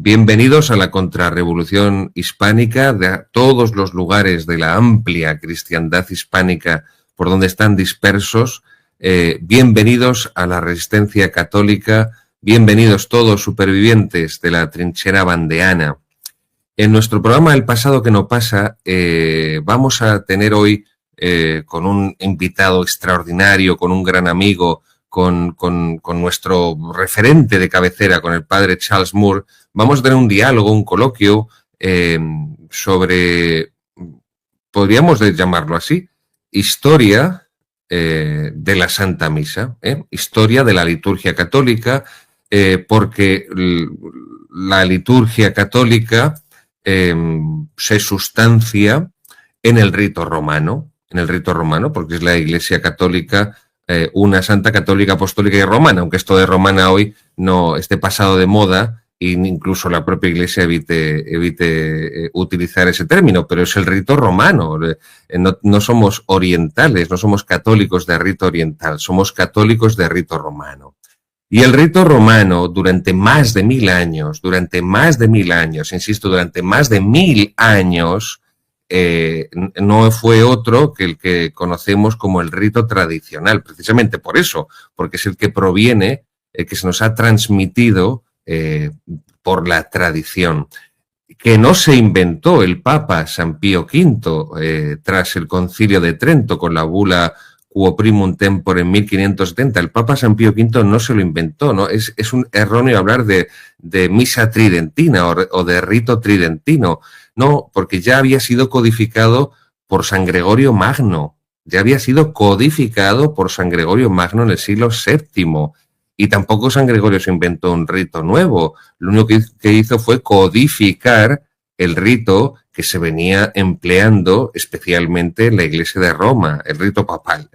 Bienvenidos a la contrarrevolución hispánica de todos los lugares de la amplia cristiandad hispánica por donde están dispersos. Bienvenidos a la resistencia católica, bienvenidos todos supervivientes de la trinchera bandeana. En nuestro programa El pasado que no pasa, vamos a tener hoy con un invitado extraordinario, con un gran amigo, con nuestro referente de cabecera, con el padre Charles Moore. Vamos a tener un diálogo, un coloquio sobre, podríamos llamarlo así, historia de la Santa Misa, historia de la liturgia católica, porque la liturgia católica se sustancia en el rito romano, porque es la Iglesia católica, una santa católica, apostólica y romana, aunque esto de romana hoy no esté pasado de moda e incluso la propia Iglesia evite utilizar ese término, pero es el rito romano. No somos orientales, no somos católicos de rito oriental, somos católicos de rito romano. Y el rito romano durante más de 1000 años, insisto, durante más de 1000 años, no fue otro que el que conocemos como el rito tradicional, precisamente por eso, porque es el que proviene, que se nos ha transmitido por la tradición, que no se inventó el Papa San Pío V tras el Concilio de Trento con la bula Quo Primum Tempore en 1570. El Papa San Pío V no se lo inventó, ¿no? Es un erróneo hablar de misa tridentina o de rito tridentino. No, porque ya había sido codificado por San Gregorio Magno. Ya había sido codificado por San Gregorio Magno en el siglo VII. Y tampoco San Gregorio se inventó un rito nuevo. Lo único que hizo fue codificar el rito que se venía empleando especialmente en la Iglesia de Roma, el rito papal.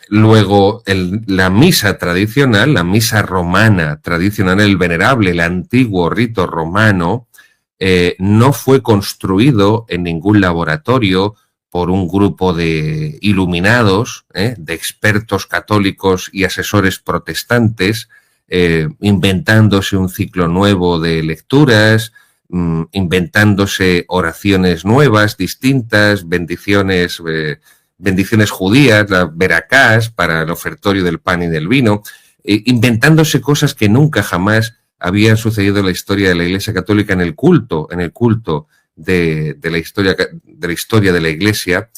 Luego, la misa tradicional, la misa romana tradicional, el venerable, el antiguo rito romano, no fue construido en ningún laboratorio por un grupo de iluminados, de expertos católicos y asesores protestantes, inventándose un ciclo nuevo de lecturas, inventándose oraciones nuevas, distintas, bendiciones judías, la veracás para el ofertorio del pan y del vino, inventándose cosas que nunca jamás habían sucedido en la historia de la Iglesia Católica en el culto de la historia de la Iglesia,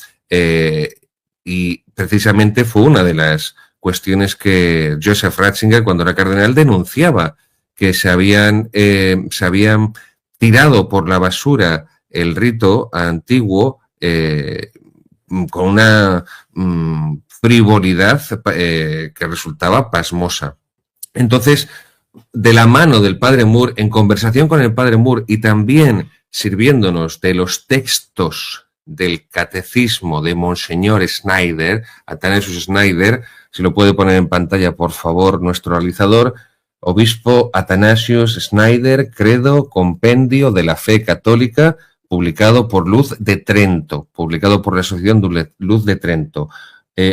y precisamente fue una de las cuestiones que Joseph Ratzinger, cuando era cardenal, denunciaba, que se habían tirado por la basura el rito antiguo con una frivolidad que resultaba pasmosa. Entonces, de la mano del padre Moore, en conversación con el padre Moore y también sirviéndonos de los textos del catecismo de Monseñor Schneider, Athanasius Schneider, si lo puede poner en pantalla, por favor, nuestro realizador, obispo Athanasius Schneider, Credo, Compendio de la Fe Católica, publicado por Luz de Trento, publicado por la Asociación Luz de Trento.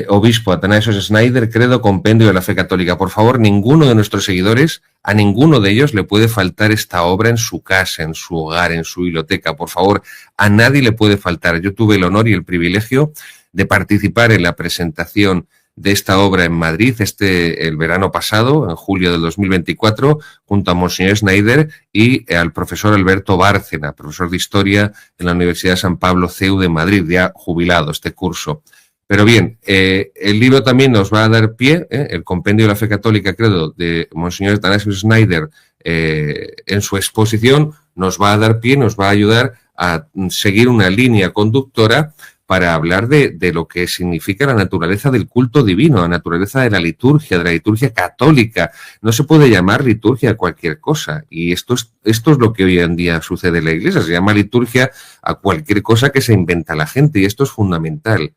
Obispo Athanasius Schneider, Credo, Compendio de la Fe Católica. Por favor, ninguno de nuestros seguidores, a ninguno de ellos le puede faltar esta obra en su casa, en su hogar, en su biblioteca. Por favor, a nadie le puede faltar. Yo tuve el honor y el privilegio de participar en la presentación de esta obra en Madrid el verano pasado, en julio del 2024, junto a Monseñor Schneider y al profesor Alberto Bárcena, profesor de Historia en la Universidad San Pablo CEU de Madrid, ya jubilado este curso. Pero bien, el libro también nos va a dar pie, el Compendio de la Fe Católica, Credo, de Monseñor Athanasius Schneider, en su exposición, nos va a dar pie, nos va a ayudar a seguir una línea conductora para hablar de lo que significa la naturaleza del culto divino, la naturaleza de la liturgia católica. No se puede llamar liturgia a cualquier cosa, y esto es lo que hoy en día sucede en la Iglesia, se llama liturgia a cualquier cosa que se inventa la gente, y esto es fundamental.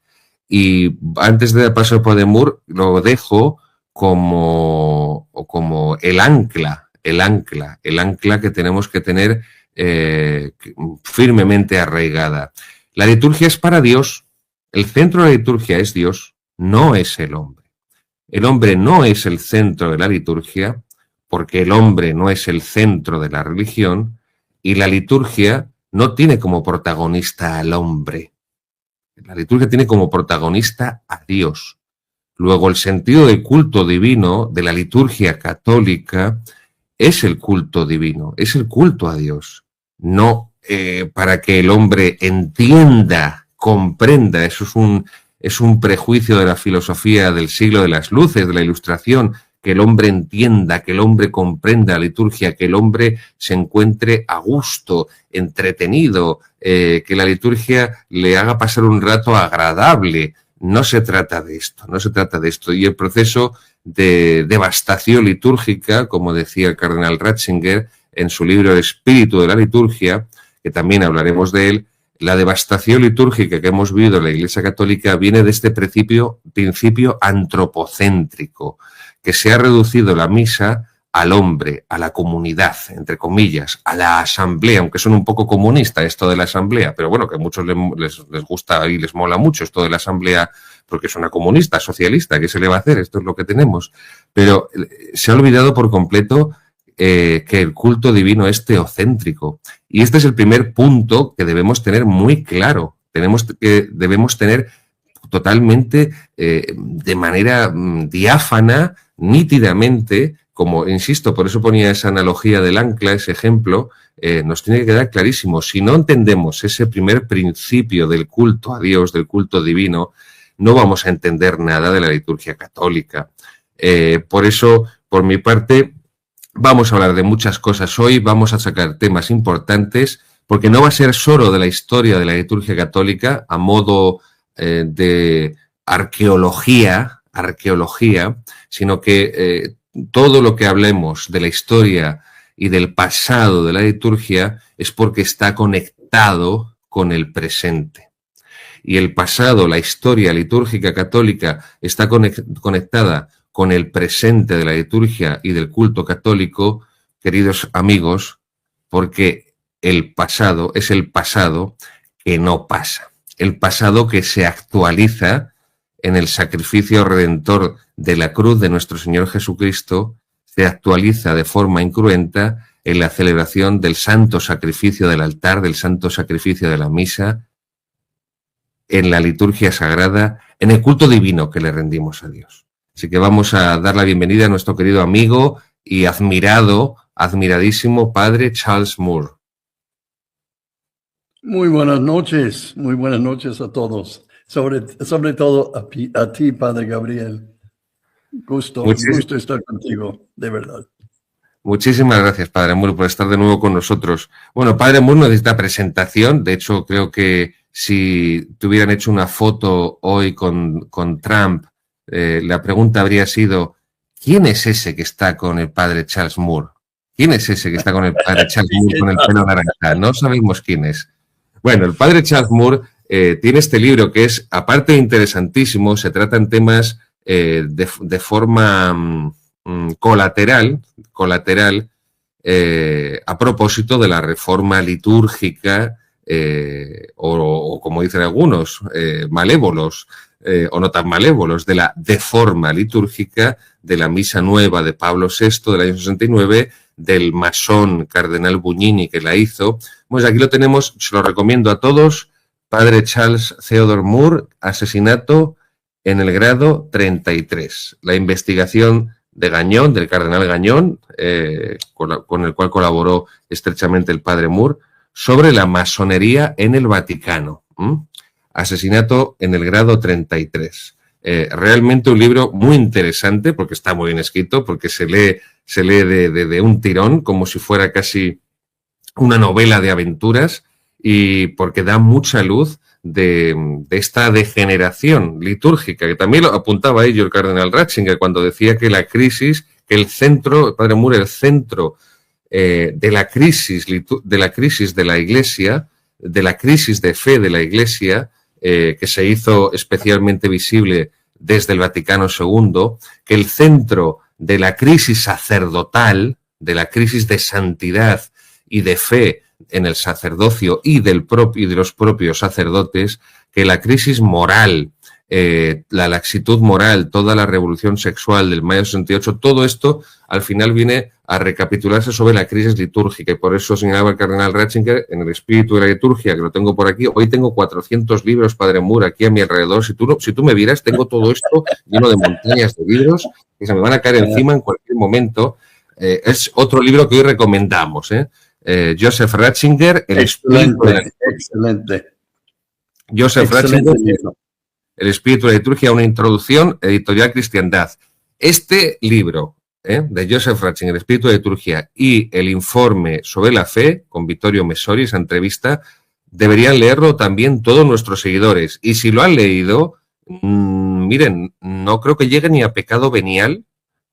Y antes de dar paso al padre Moore, lo dejo como el ancla que tenemos que tener firmemente arraigada. La liturgia es para Dios, el centro de la liturgia es Dios, no es el hombre. El hombre no es el centro de la liturgia, porque el hombre no es el centro de la religión y la liturgia no tiene como protagonista al hombre. La liturgia tiene como protagonista a Dios. Luego, el sentido del culto divino de la liturgia católica es el culto divino, es el culto a Dios. No para que el hombre entienda, comprenda, eso es un prejuicio de la filosofía del siglo de las luces, de la Ilustración, que el hombre entienda, que el hombre comprenda la liturgia, que el hombre se encuentre a gusto, entretenido, que la liturgia le haga pasar un rato agradable. No se trata de esto, no se trata de esto. Y el proceso de devastación litúrgica, como decía el cardenal Ratzinger en su libro El espíritu de la liturgia, que también hablaremos de él, la devastación litúrgica que hemos vivido en la Iglesia Católica viene de este principio antropocéntrico, que se ha reducido la misa al hombre, a la comunidad, entre comillas, a la asamblea, aunque son un poco comunista esto de la asamblea, pero bueno, que a muchos les gusta y les mola mucho esto de la asamblea porque es una comunista, socialista, ¿qué se le va a hacer? Esto es lo que tenemos. Pero se ha olvidado por completo que el culto divino es teocéntrico. Y este es el primer punto que debemos tener muy claro. Debemos tener totalmente, de manera diáfana, nítidamente, como insisto, por eso ponía esa analogía del ancla, ese ejemplo, nos tiene que quedar clarísimo. Si no entendemos ese primer principio del culto a Dios, del culto divino, no vamos a entender nada de la liturgia católica. Por eso, por mi parte, vamos a hablar de muchas cosas hoy, vamos a sacar temas importantes, porque no va a ser solo de la historia de la liturgia católica a modo de arqueología, sino que todo lo que hablemos de la historia y del pasado de la liturgia es porque está conectado con el presente. Y el pasado, la historia litúrgica católica está conectada con el presente de la liturgia y del culto católico, queridos amigos, porque el pasado es el pasado que no pasa. El pasado que se actualiza en el sacrificio redentor de la cruz de nuestro Señor Jesucristo, se actualiza de forma incruenta en la celebración del santo sacrificio del altar, del santo sacrificio de la misa, en la liturgia sagrada, en el culto divino que le rendimos a Dios. Así que vamos a dar la bienvenida a nuestro querido amigo y admiradísimo padre Charles Moore. Muy buenas noches a todos, sobre todo a ti, Padre Gabriel. Gusto estar contigo, de verdad. Muchísimas gracias, Padre Moore, por estar de nuevo con nosotros. Bueno, Padre Moore no necesita presentación. De hecho, creo que si te hubieran hecho una foto hoy con Trump, la pregunta habría sido, ¿quién es ese que está con el Padre Charles Moore? ¿Quién es ese que está con el Padre Charles Moore con el pelo naranja? No sabemos quién es. Bueno, el Padre Charles Moore tiene este libro que es, aparte interesantísimo, se tratan temas de forma colateral, a propósito de la reforma litúrgica o como dicen algunos, malévolos o no tan malévolos, de la deforma litúrgica de la misa nueva de Pablo VI del año 69, del masón cardenal Bugnini que la hizo. Pues aquí lo tenemos, se lo recomiendo a todos, Padre Charles Theodore Moore, asesinato en el grado 33. La investigación de Gagnon, del cardenal Gagnon, con el cual colaboró estrechamente el Padre Moore, sobre la masonería en el Vaticano. Asesinato en el grado 33. Realmente un libro muy interesante, porque está muy bien escrito, porque se lee de un tirón, como si fuera casi una novela de aventuras, y porque da mucha luz de esta degeneración litúrgica, que también lo apuntaba ello el cardenal Ratzinger cuando decía que la crisis, que el centro, Padre Moore, el centro de la crisis de la Iglesia, de la crisis de fe de la Iglesia, que se hizo especialmente visible desde el Vaticano II, que el centro de la crisis sacerdotal, de la crisis de santidad y de fe en el sacerdocio y de los propios sacerdotes, que la crisis moral la laxitud moral, toda la revolución sexual del mayo 68, todo esto al final viene a recapitularse sobre la crisis litúrgica, y por eso señalaba el cardenal Ratzinger en el espíritu de la liturgia, que lo tengo por aquí. Hoy tengo 400 libros, Padre Moore, aquí a mi alrededor. Si tú me vieras, tengo todo esto lleno de montañas de libros que se me van a caer encima en cualquier momento. Es otro libro que hoy recomendamos, Joseph Ratzinger, El espíritu de la liturgia. Excelente. Joseph Ratzinger, El espíritu de la liturgia, una introducción, editorial Cristiandad. Este libro de Joseph Ratzinger, El espíritu de la liturgia, y el informe sobre la fe, con Vittorio Messori, esa entrevista, deberían leerlo también todos nuestros seguidores. Y si lo han leído, miren, no creo que llegue ni a pecado venial,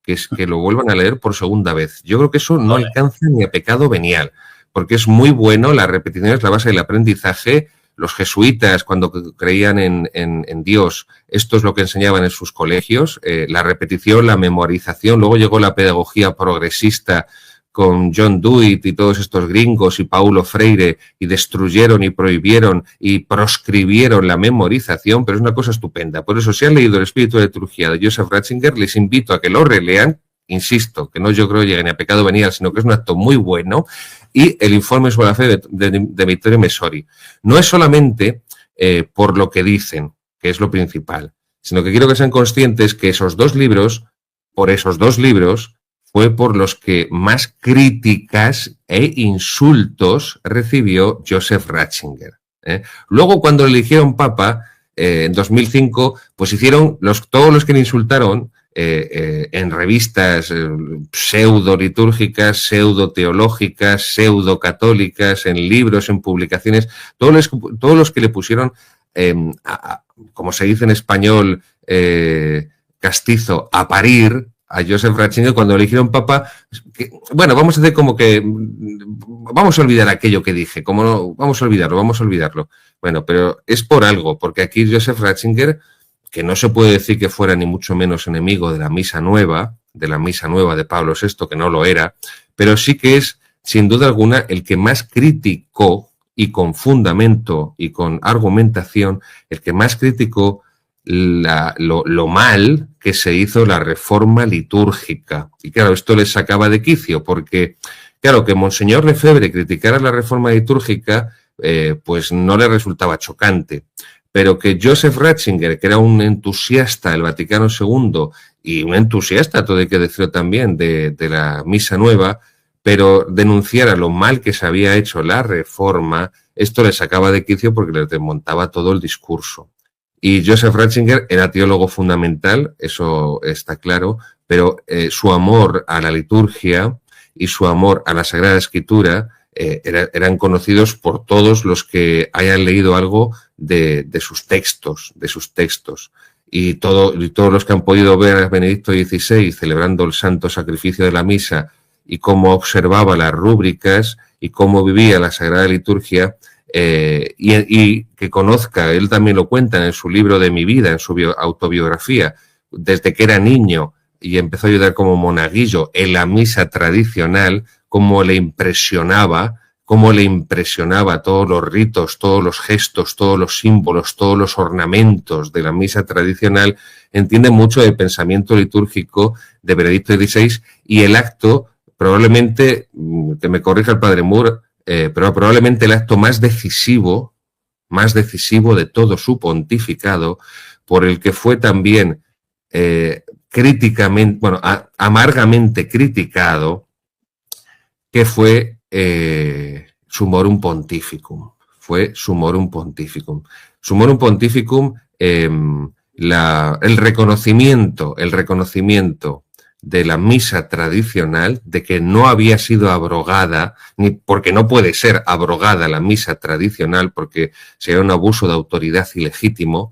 que es que lo vuelvan a leer por segunda vez. Yo creo que eso no alcanza ni a pecado venial, porque es muy bueno, la repetición es la base del aprendizaje. Los jesuitas, cuando creían en Dios, esto es lo que enseñaban en sus colegios, la repetición, la memorización. Luego llegó la pedagogía progresista con John Dewey y todos estos gringos y Paulo Freire, y destruyeron y prohibieron y proscribieron la memorización, pero es una cosa estupenda. Por eso, si han leído El espíritu de la liturgia de Joseph Ratzinger, les invito a que lo relean. Insisto, que no yo creo que llegue ni a pecado venial, sino que es un acto muy bueno, y el informe sobre la fe de Vittorio Messori. No es solamente por lo que dicen, que es lo principal, sino que quiero que sean conscientes que esos dos libros, fue por los que más críticas e insultos recibió Joseph Ratzinger. Luego, cuando eligieron papa, en 2005, pues hicieron todos los que le insultaron, en revistas pseudo-litúrgicas, pseudo-teológicas, pseudo-católicas, en libros, en publicaciones, todos los que le pusieron, como se dice en español castizo, a parir a Joseph Ratzinger cuando eligieron papa. Bueno, vamos a hacer como que vamos a olvidar aquello que dije, como no, vamos a olvidarlo. Bueno, pero es por algo, porque aquí Joseph Ratzinger, que no se puede decir que fuera ni mucho menos enemigo de la misa nueva de Pablo VI, que no lo era, pero sí que es, sin duda alguna, el que más criticó, y con fundamento y con argumentación, el que más criticó lo mal que se hizo la reforma litúrgica. Y claro, esto les sacaba de quicio, porque claro, que Monseñor Lefebvre criticara la reforma litúrgica, pues no le resultaba chocante. Pero que Joseph Ratzinger, que era un entusiasta del Vaticano II y un entusiasta, todo hay que decirlo también, de la misa nueva, pero denunciara lo mal que se había hecho la reforma, esto le sacaba de quicio porque le desmontaba todo el discurso. Y Joseph Ratzinger era teólogo fundamental, eso está claro, pero su amor a la liturgia y su amor a la Sagrada Escritura eran conocidos por todos los que hayan leído algo de sus textos, y todos los que han podido ver a Benedicto XVI celebrando el santo sacrificio de la misa y cómo observaba las rúbricas y cómo vivía la Sagrada Liturgia, y que conozca, él también lo cuenta en su libro de Mi vida, en su autobiografía, desde que era niño y empezó a ayudar como monaguillo en la misa tradicional, cómo le impresionaba todos los ritos, todos los gestos, todos los símbolos, todos los ornamentos de la misa tradicional. Entiende mucho del pensamiento litúrgico de Benedicto XVI, y el acto, probablemente, que me corrija el Padre Moore, pero probablemente el acto más decisivo de todo su pontificado, por el que fue también amargamente criticado, que fue Summorum Pontificum. Summorum Pontificum, el reconocimiento de la misa tradicional, de que no había sido abrogada, ni porque no puede ser abrogada la misa tradicional, porque sería un abuso de autoridad ilegítimo,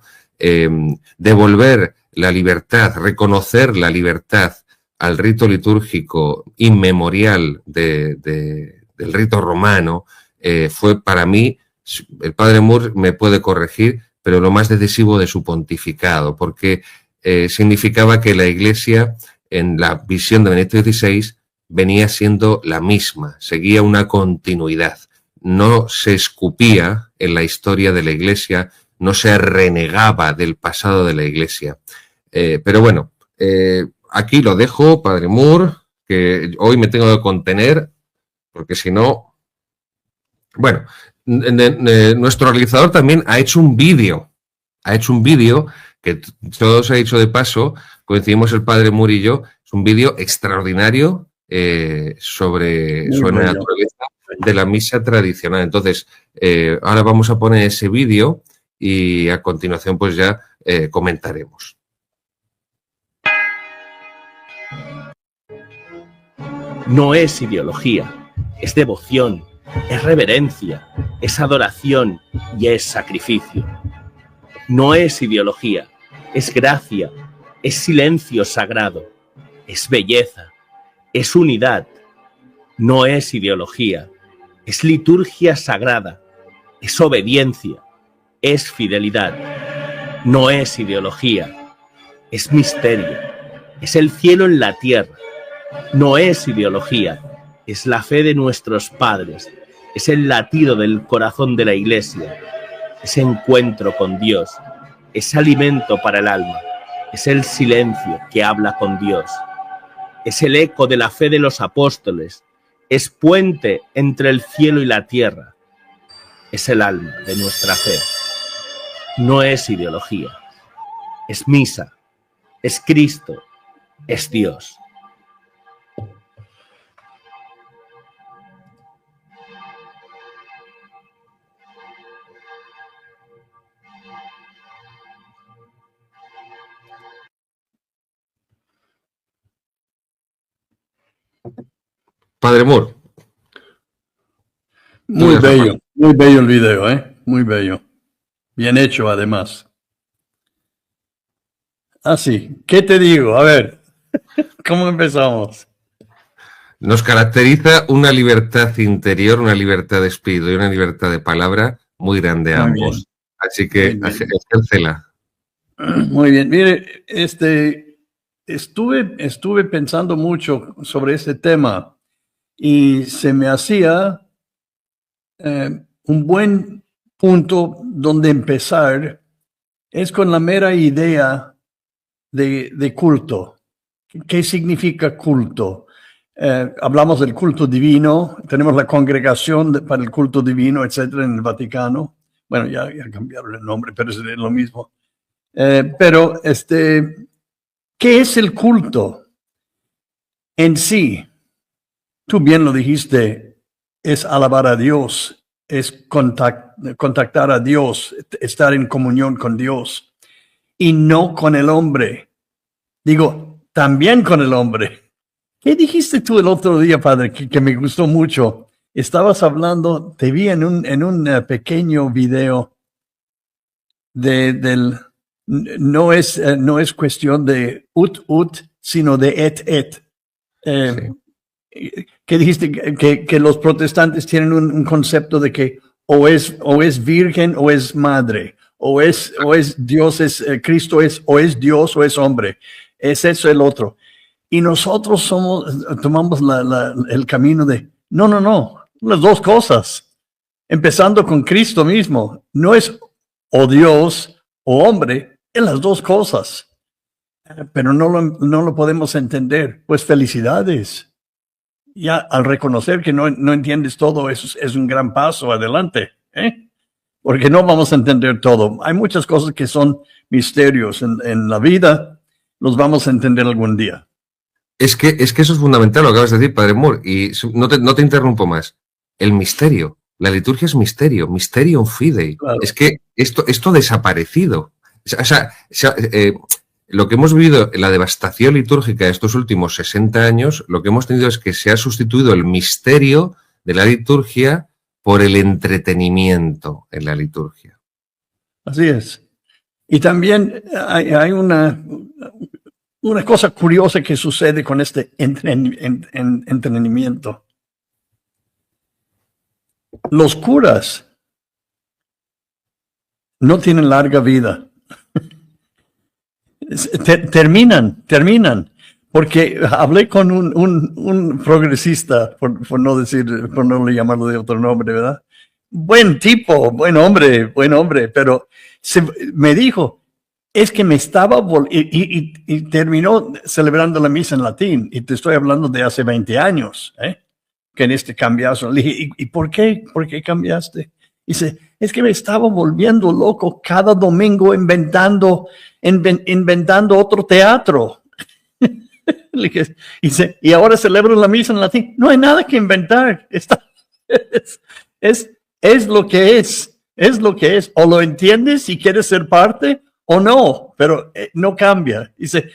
devolver la libertad, reconocer la libertad al rito litúrgico inmemorial del rito romano, fue para mí, el Padre Moore me puede corregir, pero lo más decisivo de su pontificado, porque significaba que la Iglesia, en la visión de Benedicto XVI, venía siendo la misma, seguía una continuidad. No se escupía en la historia de la Iglesia, no se renegaba del pasado de la Iglesia. Pero bueno, aquí lo dejo, Padre Moore, que hoy me tengo que contener, porque si no... Bueno, nuestro realizador también ha hecho un vídeo. Ha hecho un vídeo que todo se ha dicho de paso, coincidimos el Padre Moore y yo, es un vídeo extraordinario sobre la naturaleza de la misa tradicional. Entonces, ahora vamos a poner ese vídeo y a continuación pues ya comentaremos. No es ideología, es devoción, es reverencia, es adoración y es sacrificio. No es ideología, es gracia, es silencio sagrado, es belleza, es unidad. No es ideología, es liturgia sagrada, es obediencia, es fidelidad. No es ideología, es misterio, es el cielo en la tierra. No es ideología, es la fe de nuestros padres, es el latido del corazón de la Iglesia, es encuentro con Dios, es alimento para el alma, es el silencio que habla con Dios, es el eco de la fe de los apóstoles, es puente entre el cielo y la tierra, es el alma de nuestra fe. No es ideología, es misa, es Cristo, es Dios. Padre Moore. Muy bello el video, muy bello. Bien hecho, además. Así, ¿qué te digo? A ver, ¿cómo empezamos? Nos caracteriza una libertad interior, una libertad de espíritu y una libertad de palabra muy grande a ambos. Bien. Así que ejércela. Muy bien. Mire, estuve pensando mucho sobre este tema y se me hacía un buen punto donde empezar es con la mera idea de culto. ¿Qué significa culto? Hablamos del culto divino, tenemos la congregación para el culto divino, etcétera, en el Vaticano. Bueno, ya cambiaron el nombre, pero es lo mismo. Pero, ¿qué es el culto en sí? Tú bien lo dijiste, es alabar a Dios, es contactar a Dios, estar en comunión con Dios y no con el hombre. Digo, también con el hombre. ¿Qué dijiste tú el otro día, padre, que me gustó mucho? Estabas hablando, te vi en un pequeñño video no es cuestión de ut, sino de et. Sí. Que dijiste que los protestantes tienen un concepto de que o es virgen o es madre, o es Dios, Cristo o es Dios o es hombre, es eso el otro. Y nosotros tomamos el camino de no, las dos cosas, empezando con Cristo mismo, no es o Dios o hombre, es las dos cosas, pero no lo podemos entender. Pues felicidades. Ya al reconocer que no entiendes todo, eso es un gran paso adelante, porque no vamos a entender todo. Hay muchas cosas que son misterios en la vida, los vamos a entender algún día. Es que eso es fundamental lo que acabas de decir, Padre Moore, y no te interrumpo más. El misterio, la liturgia es misterio, mysterium fidei. Claro. Es que esto ha desaparecido. O sea, lo que hemos vivido en la devastación litúrgica de estos últimos 60 años, lo que hemos tenido es que se ha sustituido el misterio de la liturgia por el entretenimiento en la liturgia. Así es. Y también hay una cosa curiosa que sucede con este entretenimiento. Los curas no tienen larga vida. Terminan, porque hablé con un progresista, por no llamarlo de otro nombre, ¿verdad? Buen tipo, buen hombre, pero me dijo, es que me estaba y terminó celebrando la misa en latín, y te estoy hablando de hace 20 años, que en este cambiazo. Le dije, ¿y por qué? ¿Por qué cambiaste? Dice, es que me estaba volviendo loco cada domingo inventando otro teatro. Le dije, y ahora celebro la misa en latín. No hay nada que inventar. Es lo que es. Es lo que es. O lo entiendes y quieres ser parte o no, pero no cambia. Dice,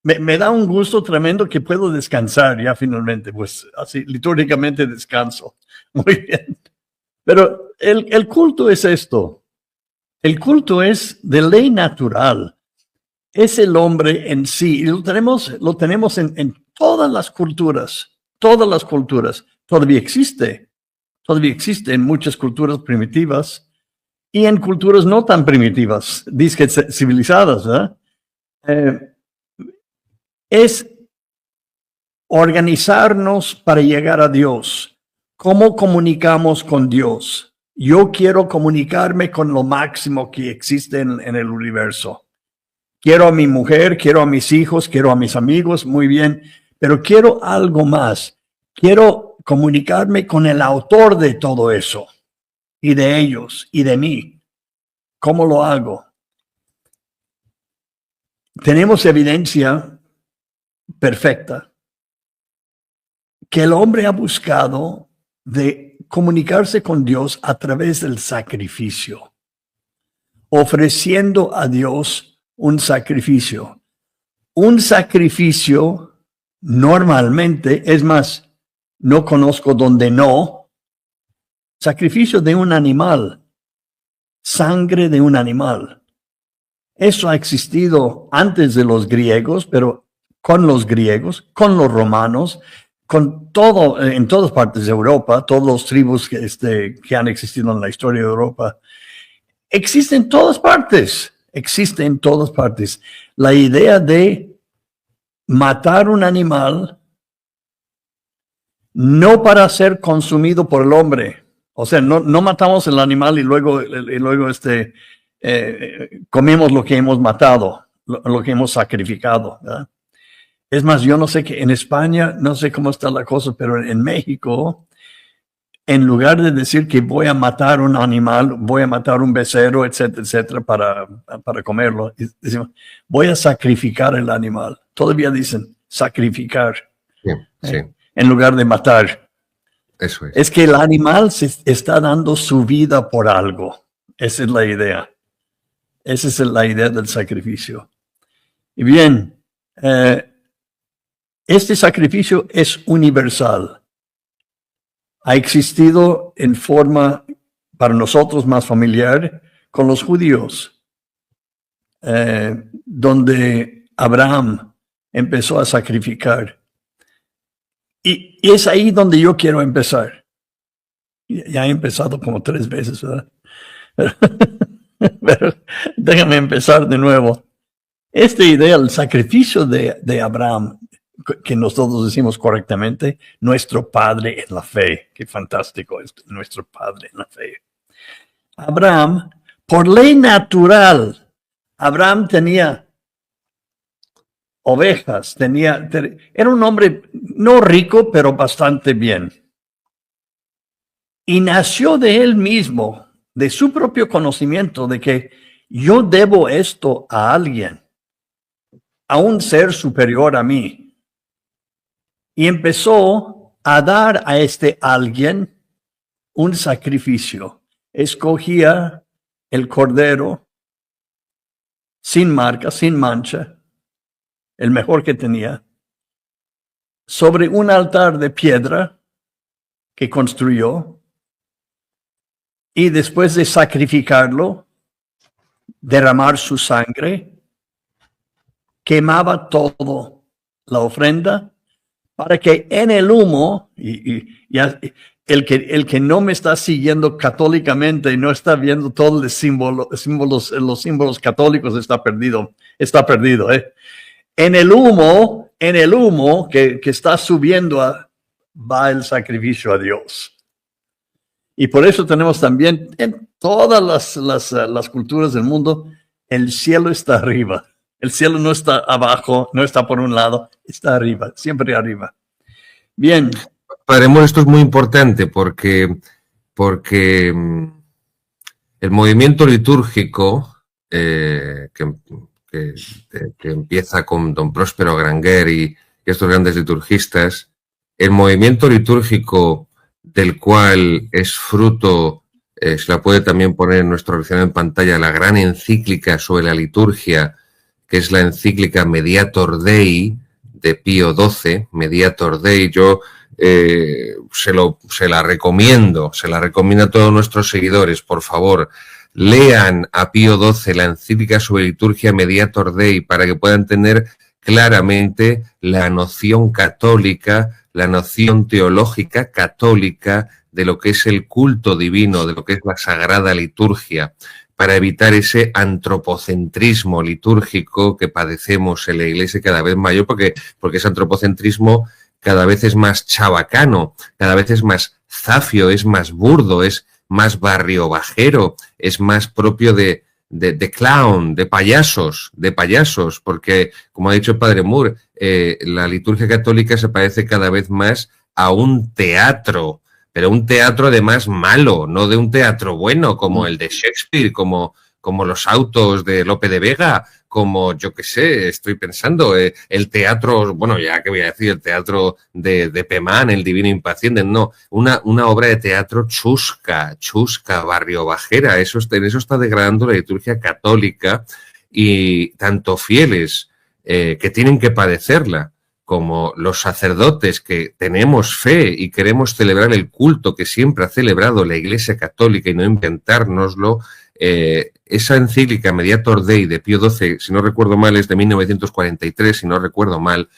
me da un gusto tremendo que puedo descansar ya finalmente. Pues así, litúrgicamente descanso. Muy bien. Pero el culto es esto. El culto es de ley natural. Es el hombre en sí. Y lo tenemos en todas las culturas. Todas las culturas. Todavía existe en muchas culturas primitivas y en culturas no tan primitivas, disque civilizadas. Es organizarnos para llegar a Dios. ¿Cómo comunicamos con Dios? Yo quiero comunicarme con lo máximo que existe en el universo. Quiero a mi mujer, quiero a mis hijos, quiero a mis amigos, muy bien, pero quiero algo más. Quiero comunicarme con el autor de todo eso, y de ellos, y de mí. ¿Cómo lo hago? Tenemos evidencia perfecta que el hombre ha buscado de comunicarse con Dios a través del sacrificio, ofreciendo a Dios un sacrificio. Un sacrificio normalmente, es más, no conozco donde no, sacrificio de un animal, sangre de un animal. Eso ha existido antes de los griegos, pero con los griegos, con los romanos, con todo, en todas partes de Europa, todas las tribus que han existido en la historia de Europa, existe en todas partes. Existe en todas partes. La idea de matar un animal no para ser consumido por el hombre. O sea, no matamos el animal y luego comemos lo que hemos matado, lo que hemos sacrificado, ¿verdad? Es más, yo no sé que en España, no sé cómo está la cosa, pero en México, en lugar de decir que voy a matar un animal, voy a matar un becerro, etcétera, para comerlo, decimos, voy a sacrificar el animal. Todavía dicen sacrificar, sí. En lugar de matar. Eso es. Es que el animal se está dando su vida por algo. Esa es la idea. Esa es la idea del sacrificio. Y bien, este sacrificio es universal. Ha existido en forma, para nosotros más familiar, con los judíos, donde Abraham empezó a sacrificar. Y es ahí donde yo quiero empezar. Ya he empezado como 3 veces, ¿verdad? Pero déjame empezar de nuevo. Esta idea, el sacrificio de Abraham, que nosotros decimos correctamente, nuestro padre en la fe. Qué fantástico es nuestro padre en la fe. Abraham, por ley natural, Abraham tenía ovejas, era un hombre no rico, pero bastante bien. Y nació de él mismo, de su propio conocimiento, de que yo debo esto a alguien, a un ser superior a mí. Y empezó a dar a este alguien un sacrificio. Escogía el cordero sin marca, sin mancha, el mejor que tenía, sobre un altar de piedra que construyó, y después de sacrificarlo, derramar su sangre, quemaba todo la ofrenda, para que en el humo, el que no me está siguiendo católicamente y no está viendo todos los símbolos católicos está perdido. En el humo que está subiendo va el sacrificio a Dios. Y por eso tenemos también en todas las culturas del mundo, el cielo está arriba. El cielo no está abajo, no está por un lado, está arriba, siempre arriba. Bien. Padre Moore, esto es muy importante porque el movimiento litúrgico que empieza con don Próspero Granguer y estos grandes liturgistas, el movimiento litúrgico del cual es fruto, se la puede también poner en nuestra lección en pantalla, la gran encíclica sobre la liturgia, que es la encíclica Mediator Dei de Pío XII, Mediator Dei. Yo se la recomiendo a todos nuestros seguidores, por favor. Lean a Pío XII la encíclica sobre liturgia Mediator Dei para que puedan tener claramente la noción católica, la noción teológica católica de lo que es el culto divino, de lo que es la sagrada liturgia, para evitar ese antropocentrismo litúrgico que padecemos en la Iglesia cada vez mayor, porque ese antropocentrismo cada vez es más chabacano, cada vez es más zafio, es más burdo, es más barrio bajero, es más propio de clown, de payasos, porque, como ha dicho el padre Moore, la liturgia católica se parece cada vez más a un teatro, pero un teatro además malo, no de un teatro bueno como el de Shakespeare, como los autos de Lope de Vega, como, yo qué sé, estoy pensando, el teatro, bueno, ya que voy a decir, el teatro de Pemán, el Divino Impaciente, no, una obra de teatro chusca, barrio bajera, en eso está degradando la liturgia católica, y tanto fieles que tienen que padecerla, como los sacerdotes que tenemos fe y queremos celebrar el culto que siempre ha celebrado la Iglesia Católica y no inventárnoslo. Esa encíclica Mediator Dei de Pío XII, si no recuerdo mal, es de 1943, si no recuerdo mal,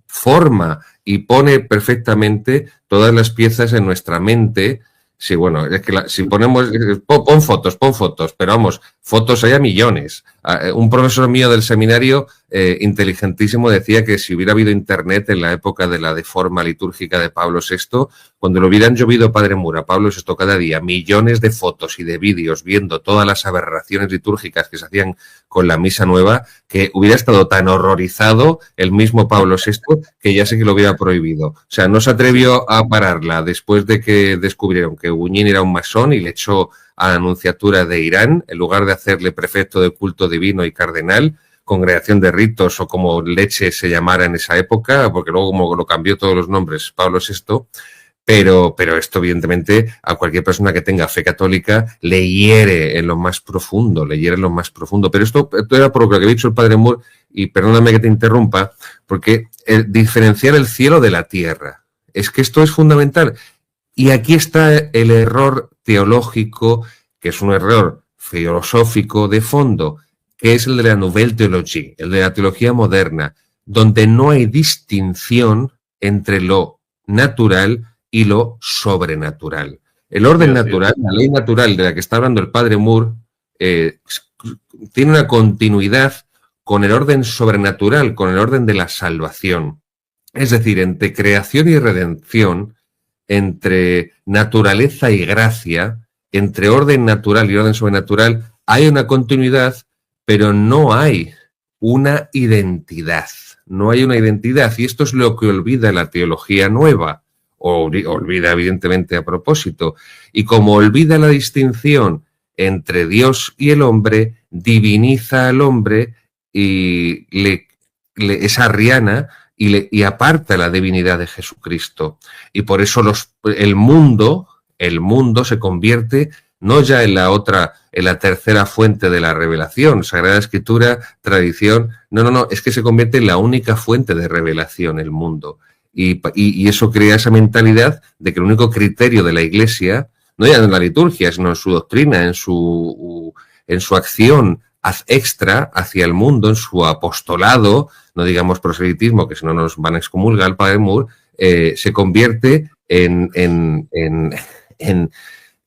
forma y pone perfectamente todas las piezas en nuestra mente. Sí, bueno, es que si ponemos, pon fotos, pero vamos, fotos hay a millones. Un profesor mío del seminario, inteligentísimo, decía que si hubiera habido internet en la época de la deforma litúrgica de Pablo VI, cuando le hubieran llovido, padre Moore, a Pablo VI cada día, millones de fotos y de vídeos viendo todas las aberraciones litúrgicas que se hacían con la misa nueva, que hubiera estado tan horrorizado el mismo Pablo VI que ya sé que lo hubiera prohibido. O sea, no se atrevió a pararla después de que descubrieron que Buñín era un masón y le echó a la nunciatura de Irán, en lugar de hacerle prefecto de culto divino y cardenal, congregación de ritos o como leche se llamara en esa época, porque luego como lo cambió todos los nombres Pablo VI, pero esto evidentemente a cualquier persona que tenga fe católica le hiere en lo más profundo, pero esto era por lo que había dicho el padre Moore, y perdóname que te interrumpa, porque diferenciar el cielo de la tierra, es que esto es fundamental. Y aquí está el error teológico, que es un error filosófico de fondo, que es el de la Nouvelle Théologie, el de la teología moderna, donde no hay distinción entre lo natural y lo sobrenatural. El orden natural, la ley natural de la que está hablando el padre Moore, tiene una continuidad con el orden sobrenatural, con el orden de la salvación. Es decir, entre creación y redención, entre naturaleza y gracia, entre orden natural y orden sobrenatural, hay una continuidad, pero no hay una identidad. No hay una identidad, y esto es lo que olvida la teología nueva, o olvida evidentemente a propósito. Y como olvida la distinción entre Dios y el hombre, diviniza al hombre y es arriana, y aparta la divinidad de Jesucristo. Y por eso el mundo se convierte no ya en la tercera fuente de la revelación, Sagrada Escritura, tradición, no, es que se convierte en la única fuente de revelación el mundo. Y eso crea esa mentalidad de que el único criterio de la Iglesia, no ya en la liturgia, sino en su doctrina, en su acción extra hacia el mundo, en su apostolado, no digamos proselitismo, que si no nos van a excomulgar el padre Moore, se convierte en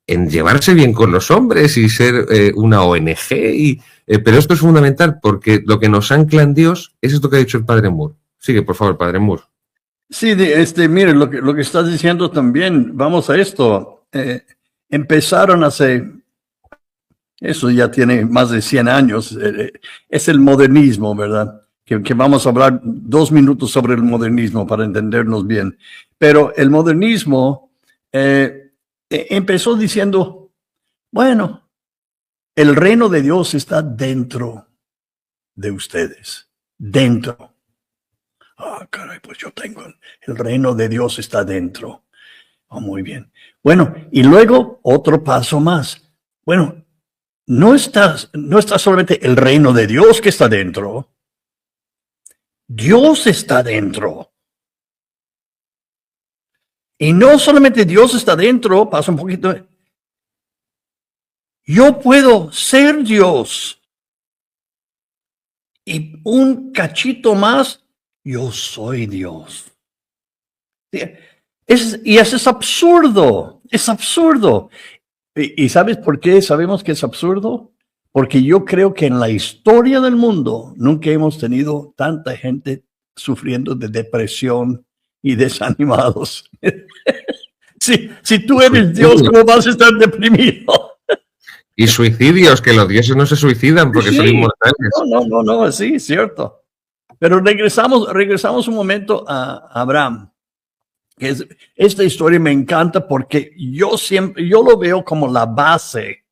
llevarse bien con los hombres y ser una ONG. Pero esto es fundamental porque lo que nos ancla en Dios es esto que ha dicho el padre Moore. Sigue, por favor, padre Moore. Sí, mire, lo que estás diciendo también, vamos a esto. empezaron hace, eso ya tiene más de 100 años, es el modernismo, ¿verdad? Que vamos a hablar 2 minutos sobre el modernismo para entendernos bien. Pero el modernismo empezó diciendo, bueno, el reino de Dios está dentro de ustedes, dentro. Caray, pues yo tengo, el reino de Dios está dentro. Muy bien. Bueno, y luego otro paso más. Bueno, no está solamente el reino de Dios que está dentro. Dios está dentro. Y no solamente Dios está dentro, pasa un poquito. Yo puedo ser Dios. Y un cachito más, yo soy Dios. Y eso es absurdo. Es absurdo. ¿Y sabes por qué sabemos que es absurdo? Porque yo creo que en la historia del mundo nunca hemos tenido tanta gente sufriendo de depresión y desanimados. Si tú eres Dios, ¿cómo vas a estar deprimido? Y suicidios, que los dioses no se suicidan porque son inmortales. No, sí, es cierto. Pero regresamos un momento a Abraham. Esta historia me encanta porque yo lo veo como la base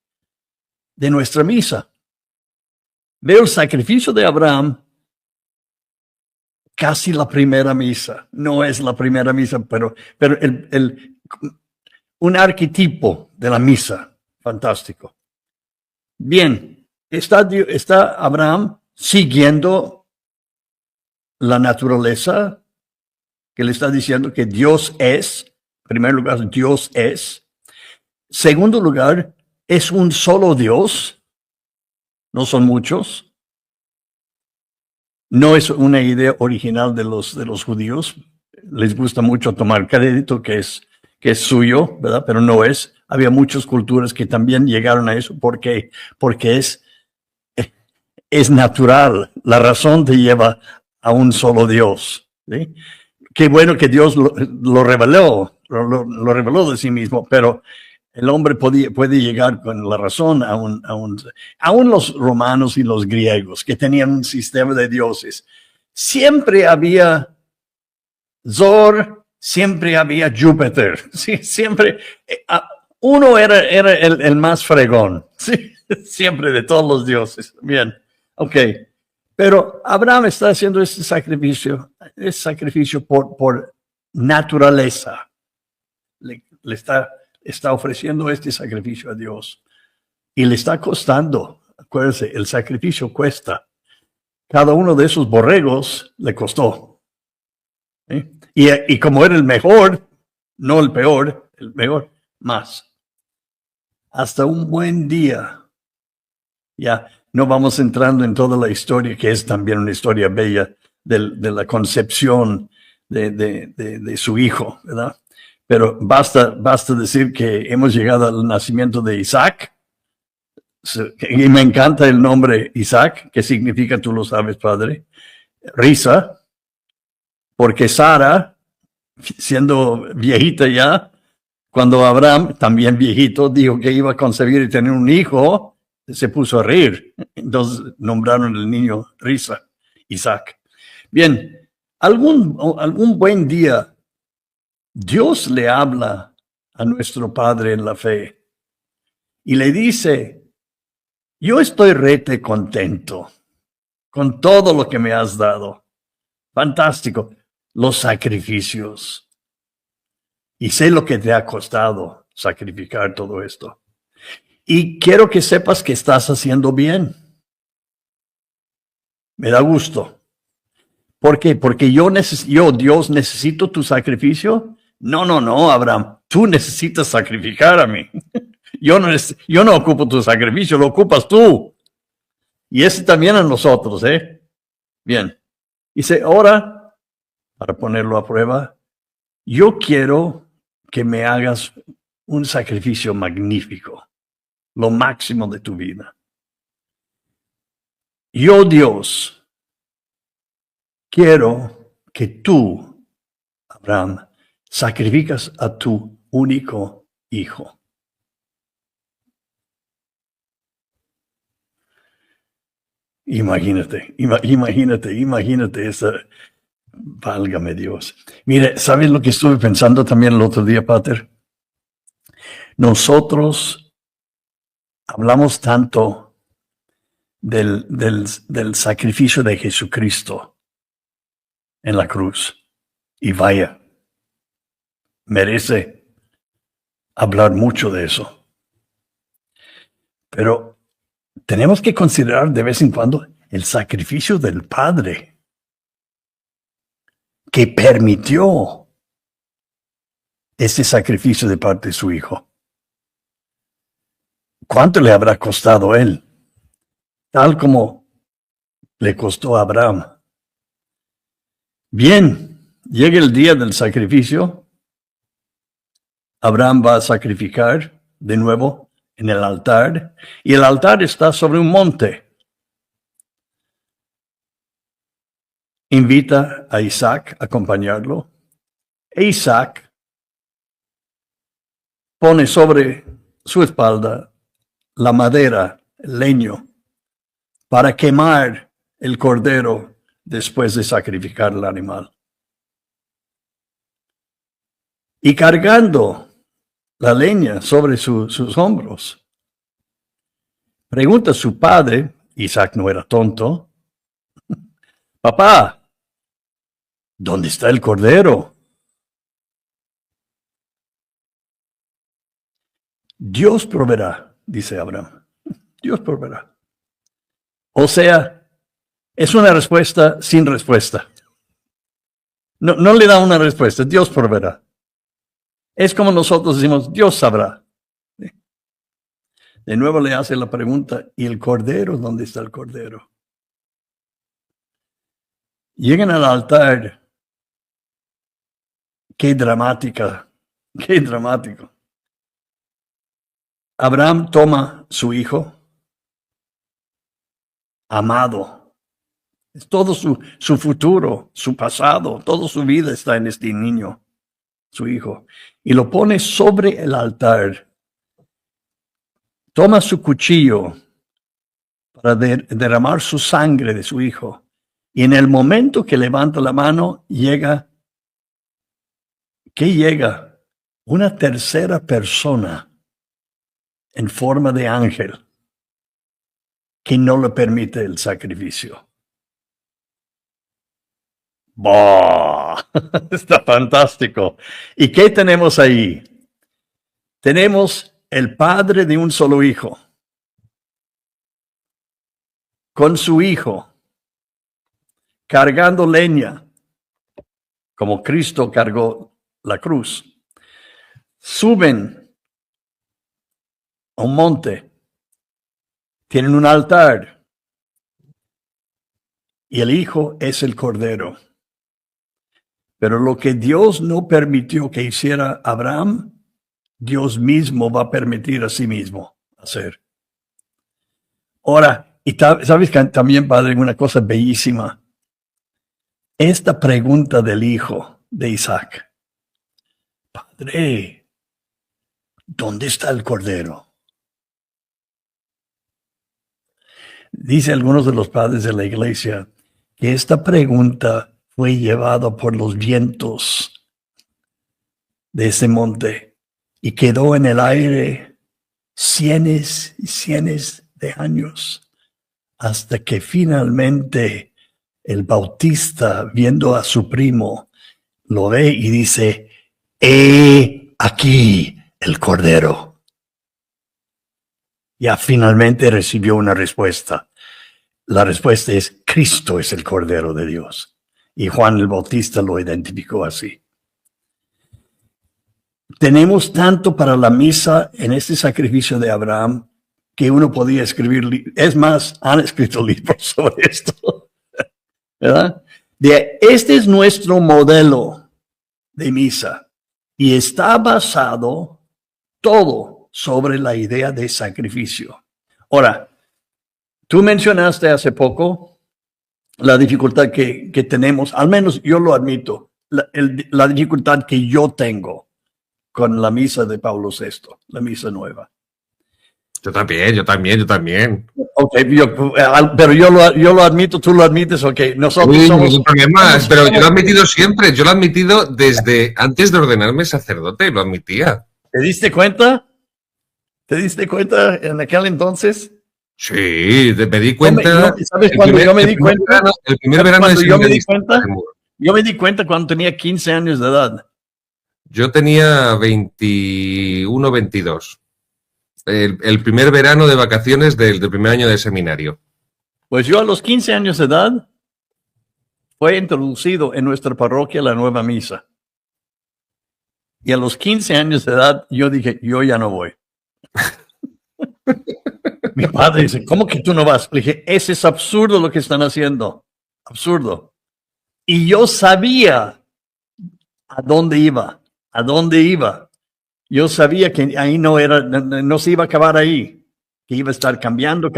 de nuestra misa. Veo el sacrificio de Abraham, casi la primera misa. No es la primera misa, pero un arquetipo de la misa. Fantástico. Bien, está Abraham siguiendo la naturaleza, que le está diciendo que Dios es. En primer lugar, Dios es. Segundo lugar, es un solo Dios. No son muchos. No es una idea original de los judíos. Les gusta mucho tomar crédito que es suyo, ¿verdad? Pero no es. Había muchas culturas que también llegaron a eso porque es natural. La razón te lleva a un solo Dios. ¿Sí? Qué bueno que Dios lo reveló de sí mismo, pero el hombre puede llegar con la razón aún los romanos y los griegos, que tenían un sistema de dioses. Siempre había Zor, siempre había Júpiter, ¿sí? Siempre uno era el más fregón, ¿sí? Siempre de todos los dioses. Bien, ok. Pero Abraham está haciendo este sacrificio por naturaleza. Le está ofreciendo este sacrificio a Dios. Y le está costando. Acuérdense, el sacrificio cuesta. Cada uno de esos borregos le costó. ¿Sí? Y como era el mejor, no el peor, el mejor, más. Hasta un buen día. Ya. No vamos entrando en toda la historia, que es también una historia bella de la concepción de su hijo, ¿verdad? Pero basta decir que hemos llegado al nacimiento de Isaac. Y me encanta el nombre Isaac, que significa, tú lo sabes, padre, risa, porque Sara, siendo viejita ya, cuando Abraham, también viejito, dijo que iba a concebir y tener un hijo, se puso a reír. Entonces nombraron el niño risa, Isaac. Bien, algún buen día, Dios le habla a nuestro Padre en la fe y le dice, yo estoy rete contento con todo lo que me has dado. Fantástico. Los sacrificios. Y sé lo que te ha costado sacrificar todo esto. Y quiero que sepas que estás haciendo bien. Me da gusto. ¿Por qué? Porque yo, Dios, necesito tu sacrificio. No, Abraham. Tú necesitas sacrificar a mí. Yo no ocupo tu sacrificio, lo ocupas tú. Y ese también a nosotros, ¿eh? Bien. Dice, ahora, para ponerlo a prueba, yo quiero que me hagas un sacrificio magnífico. Lo máximo de tu vida. Yo, Dios, quiero que tú, Abraham, sacrificas a tu único hijo. Imagínate esa, válgame Dios. Mire, ¿sabes lo que estuve pensando también el otro día, Pater? Nosotros hablamos tanto del sacrificio de Jesucristo en la cruz. Y vaya, merece hablar mucho de eso. Pero tenemos que considerar de vez en cuando el sacrificio del Padre que permitió ese sacrificio de parte de su Hijo. ¿Cuánto le habrá costado a él? Tal como le costó a Abraham. Bien, llega el día del sacrificio. Abraham va a sacrificar de nuevo en el altar, y el altar está sobre un monte. Invita a Isaac a acompañarlo. E Isaac pone sobre su espalda la madera, el leño, para quemar el cordero después de sacrificar el animal. Y cargando la leña sobre sus hombros, pregunta a su padre, Isaac no era tonto, papá, ¿dónde está el cordero? Dios proveerá, dice Abraham. Dios proveerá. O sea, es una respuesta sin respuesta. No le da una respuesta, Dios proveerá. Es como nosotros decimos, Dios sabrá. De nuevo le hace la pregunta, ¿y el cordero? ¿Dónde está el cordero? Llegan al altar. Qué dramática, qué dramático. Abraham toma su hijo, amado. Es todo su futuro, su pasado, toda su vida está en este niño, su hijo. Y lo pone sobre el altar. Toma su cuchillo para derramar su sangre de su hijo. Y en el momento que levanta la mano, llega una tercera persona en forma de ángel que no le permite el sacrificio. ¡Bah! Está fantástico. ¿Y qué tenemos ahí? Tenemos el padre de un solo hijo con su hijo cargando leña como Cristo cargó la cruz. Suben a un monte, tienen un altar y el hijo es el cordero. Pero lo que Dios no permitió que hiciera Abraham, Dios mismo va a permitir a sí mismo hacer. Ahora, y sabes que también, Padre, una cosa bellísima. Esta pregunta del hijo de Isaac. Padre, ¿dónde está el cordero? Dice algunos de los padres de la iglesia que esta pregunta fue llevada por los vientos de ese monte y quedó en el aire cienes y cienes de años hasta que finalmente el Bautista, viendo a su primo, lo ve y dice, ¡he aquí el cordero! Ya finalmente recibió una respuesta. La respuesta es, Cristo es el Cordero de Dios. Y Juan el Bautista lo identificó así. Tenemos tanto para la misa en este sacrificio de Abraham que uno podía escribir, es más, han escrito libros sobre esto, ¿verdad? Este es nuestro modelo de misa y está basado todo sobre la idea de sacrificio. Ahora, tú mencionaste hace poco la dificultad que tenemos, al menos yo lo admito, la dificultad que yo tengo con la misa de Pablo VI, la misa nueva. Yo también. Ok, pero yo lo admito, tú lo admites, ok. Nosotros Sí, somos... ningún problema, pero yo lo he admitido siempre, yo lo he admitido desde antes de ordenarme sacerdote, lo admitía. ¿Te diste cuenta? ¿Te diste cuenta en aquel entonces? Sí, me di cuenta. ¿Sabes cuándo yo me di cuenta? El primer verano de yo me di cuenta. seminario. Yo me di cuenta cuando tenía 15 años de edad. Yo tenía 21, 22. El primer verano de vacaciones del primer año de seminario. Pues yo a los 15 años de edad fue introducido en nuestra parroquia la nueva misa. Y a los 15 años de edad yo dije, yo ya no voy. Mi padre dice, ¿cómo que tú no vas? Le dije, ese es absurdo lo que están haciendo. Absurdo. Y yo sabía a dónde iba. Yo sabía que ahí no se iba a acabar ahí, que iba a estar cambiando.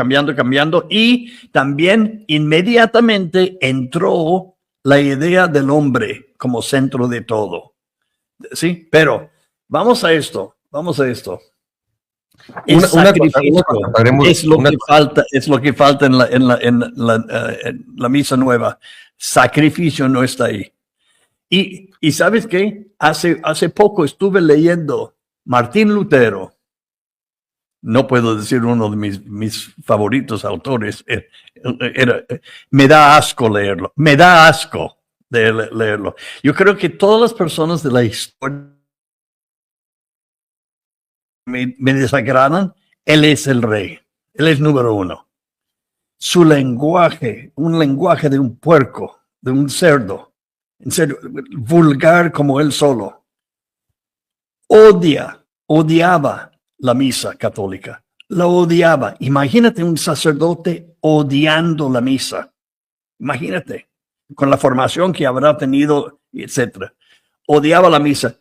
Y también inmediatamente entró la idea del hombre como centro de todo. Sí, pero vamos a esto. El sacrificio es lo que falta en la misa nueva. Sacrificio no está ahí. Y ¿sabes qué? Hace poco estuve leyendo Martín Lutero. No puedo decir uno de mis favoritos autores. Me da asco leerlo. Me da asco de leerlo. Yo creo que todas las personas de la historia me desagradan. Él es el rey. Él es número uno. Su lenguaje, un lenguaje de un puerco, de un cerdo. En serio, vulgar como él solo. Odiaba la misa católica. La odiaba. Imagínate un sacerdote odiando la misa. Imagínate, con la formación que habrá tenido, etc. Odiaba la misa.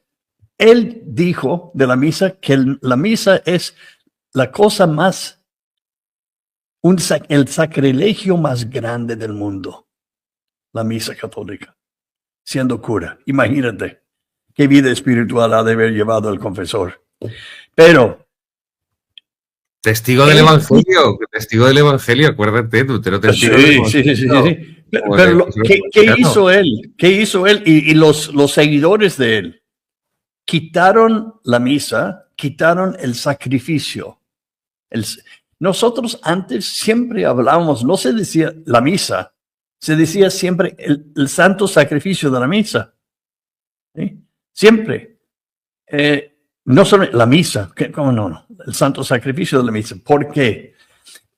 Él dijo de la misa que la misa es la cosa más, el sacrilegio más grande del mundo. La misa católica. Siendo cura. Imagínate qué vida espiritual ha de haber llevado el confesor. Pero... Testigo del Evangelio, acuérdate, Lutero testigo del Evangelio. Sí. Pero ¿qué hizo él? ¿Qué hizo él? Y los seguidores de él quitaron la misa, quitaron el sacrificio. Nosotros antes siempre hablábamos, no se decía la misa, se decía siempre el santo sacrificio de la misa. ¿Sí? Siempre. No solo la misa, ¿cómo no? El santo sacrificio de la misa. ¿Por qué?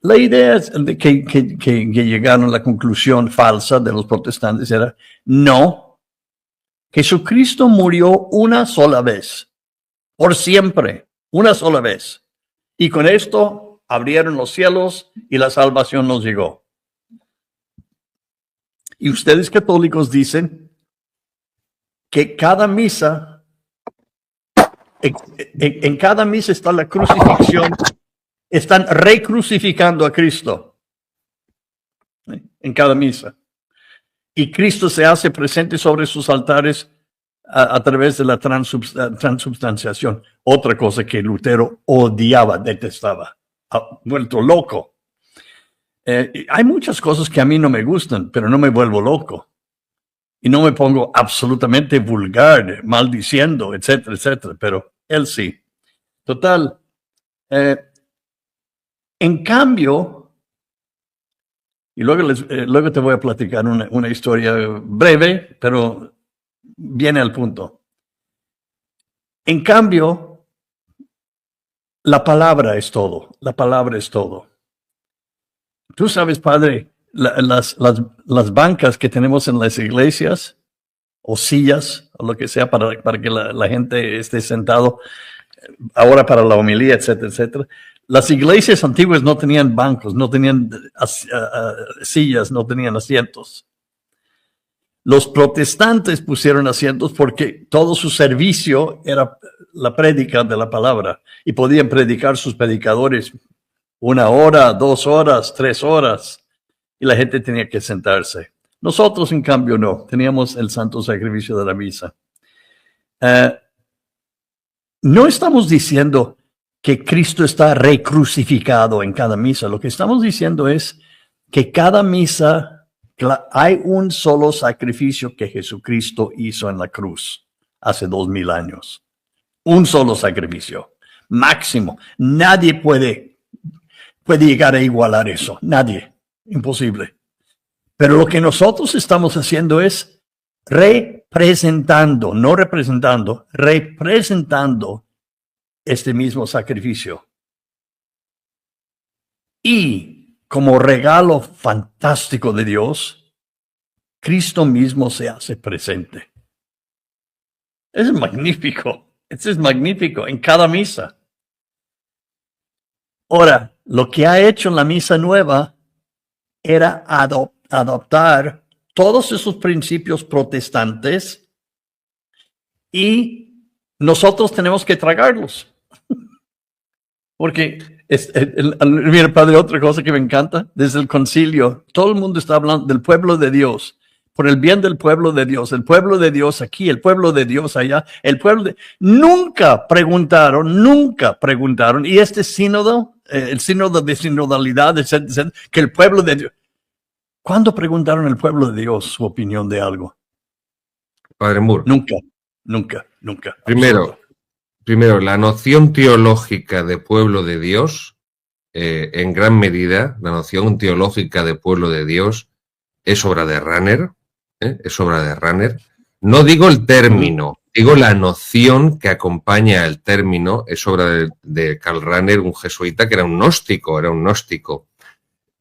La idea es de que llegaron a la conclusión falsa de los protestantes era, no, Jesucristo murió una sola vez, por siempre, una sola vez. Y con esto abrieron los cielos y la salvación nos llegó. Y ustedes católicos dicen que cada misa, en cada misa está la crucifixión, están recrucificando a Cristo. En cada misa. Y Cristo se hace presente sobre sus altares a través de la transubstanciación. Otra cosa que Lutero odiaba, detestaba, ha vuelto loco. Hay muchas cosas que a mí no me gustan, pero no me vuelvo loco. Y no me pongo absolutamente vulgar, maldiciendo, etcétera, etcétera. Pero él sí. Total. En cambio, y luego te voy a platicar una historia breve, pero viene al punto. En cambio, la palabra es todo. La palabra es todo. Tú sabes, padre, las bancas que tenemos en las iglesias, o sillas, o lo que sea, para que la gente esté sentado, ahora para la homilía, etcétera, etcétera. Las iglesias antiguas no tenían bancos, no tenían sillas, no tenían asientos. Los protestantes pusieron asientos porque todo su servicio era la prédica de la palabra y podían predicar sus predicadores 1 hora, 2 horas, 3 horas y la gente tenía que sentarse. Nosotros, en cambio, no. Teníamos el santo sacrificio de la misa. no estamos diciendo que Cristo está recrucificado en cada misa. Lo que estamos diciendo es que cada misa hay un solo sacrificio que Jesucristo hizo en la cruz hace 2000 años. Un solo sacrificio, máximo. Nadie puede llegar a igualar eso. Nadie. Imposible. Pero lo que nosotros estamos haciendo es representando, no representando, representando este mismo sacrificio. Y como regalo fantástico de Dios, Cristo mismo se hace presente. Es magnífico. Eso es magnífico en cada misa. Ahora, lo que ha hecho en la misa nueva era adoptar todos esos principios protestantes y nosotros tenemos que tragarlos. Porque, mira, padre, otra cosa que me encanta, desde el concilio, todo el mundo está hablando del pueblo de Dios, por el bien del pueblo de Dios, el pueblo de Dios aquí, el pueblo de Dios allá, Nunca preguntaron, y este sínodo, el sínodo de sinodalidad, etcétera, que el pueblo de Dios, ¿cuándo preguntaron al pueblo de Dios su opinión de algo? Padre Moore. Nunca. Primero, la noción teológica de pueblo de Dios, en gran medida, la noción teológica de pueblo de Dios es obra de Rahner, es obra de Rahner. No digo el término, digo la noción que acompaña al término, es obra de Karl Rahner, un jesuita que era un gnóstico.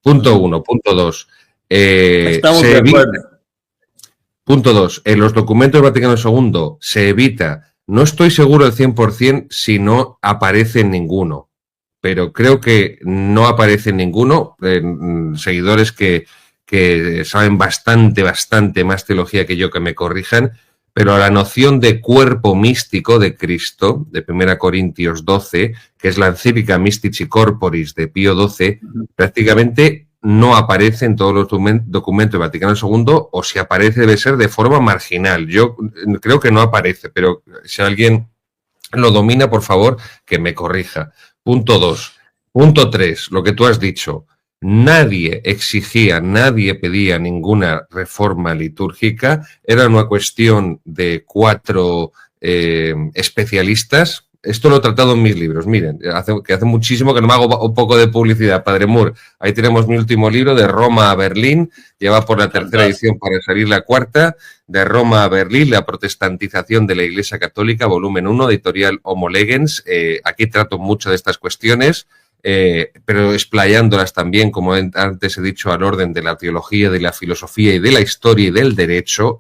Punto 1. Punto 2. Estamos de acuerdo. Punto 2. En los documentos del Vaticano II se evita, no estoy seguro al 100% si no aparece en ninguno, pero creo que no aparece en ninguno. Seguidores que saben bastante más teología que yo, que me corrijan, pero la noción de cuerpo místico de Cristo, de 1 Corintios 12, que es la encíclica Mystici Corporis de Pío XII, prácticamente no aparece en todos los documentos del Vaticano II, o si aparece debe ser de forma marginal. Yo creo que no aparece, pero si alguien lo domina, por favor, que me corrija. Punto 2. Punto 3, lo que tú has dicho. Nadie exigía, nadie pedía ninguna reforma litúrgica. Era una cuestión de 4 especialistas. Esto lo he tratado en mis libros. Miren, hace muchísimo que no me hago un poco de publicidad, Padre Moore. Ahí tenemos mi último libro, De Roma a Berlín. Lleva por la 3ª edición para salir la 4ª. De Roma a Berlín, la protestantización de la Iglesia Católica, volumen 1, editorial Homo Legens. Aquí trato mucho de estas cuestiones. Pero explayándolas también, como antes he dicho, al orden de la teología, de la filosofía y de la historia y del derecho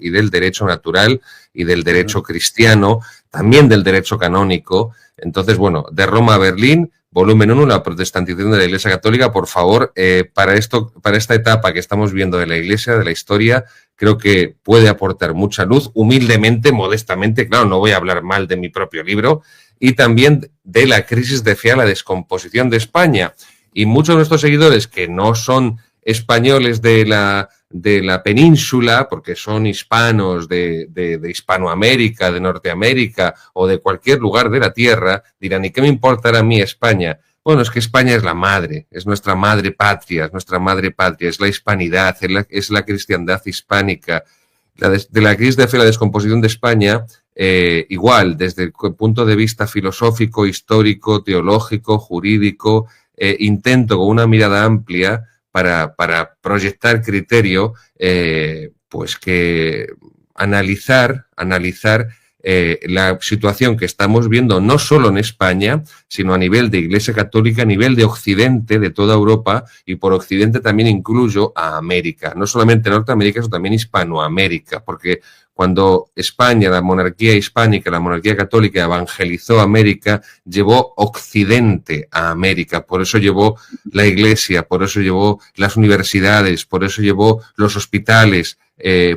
natural y del derecho cristiano, también del derecho canónico. Entonces, bueno, De Roma a Berlín, volumen 1, la protestantización de la Iglesia Católica, por favor, para esta etapa que estamos viendo de la Iglesia, de la historia, creo que puede aportar mucha luz, humildemente, modestamente, claro, no voy a hablar mal de mi propio libro, y también de la crisis de fe a la descomposición de España. Y muchos de nuestros seguidores que no son españoles de la península, porque son hispanos de Hispanoamérica, de Norteamérica o de cualquier lugar de la tierra, dirán, ¿y qué me importará a mí España? Bueno, es que España es la madre, es nuestra madre patria, es la hispanidad, es la cristiandad hispánica. De la crisis de fe a la descomposición de España, igual, desde el punto de vista filosófico, histórico, teológico, jurídico, intento con una mirada amplia para proyectar criterio, pues que analizar la situación que estamos viendo no solo en España, sino a nivel de Iglesia Católica, a nivel de Occidente, de toda Europa, y por Occidente también incluyo a América, no solamente Norteamérica, sino también Hispanoamérica, porque cuando España, la monarquía hispánica, la monarquía católica evangelizó América, llevó Occidente a América, por eso llevó la Iglesia, por eso llevó las universidades, por eso llevó los hospitales,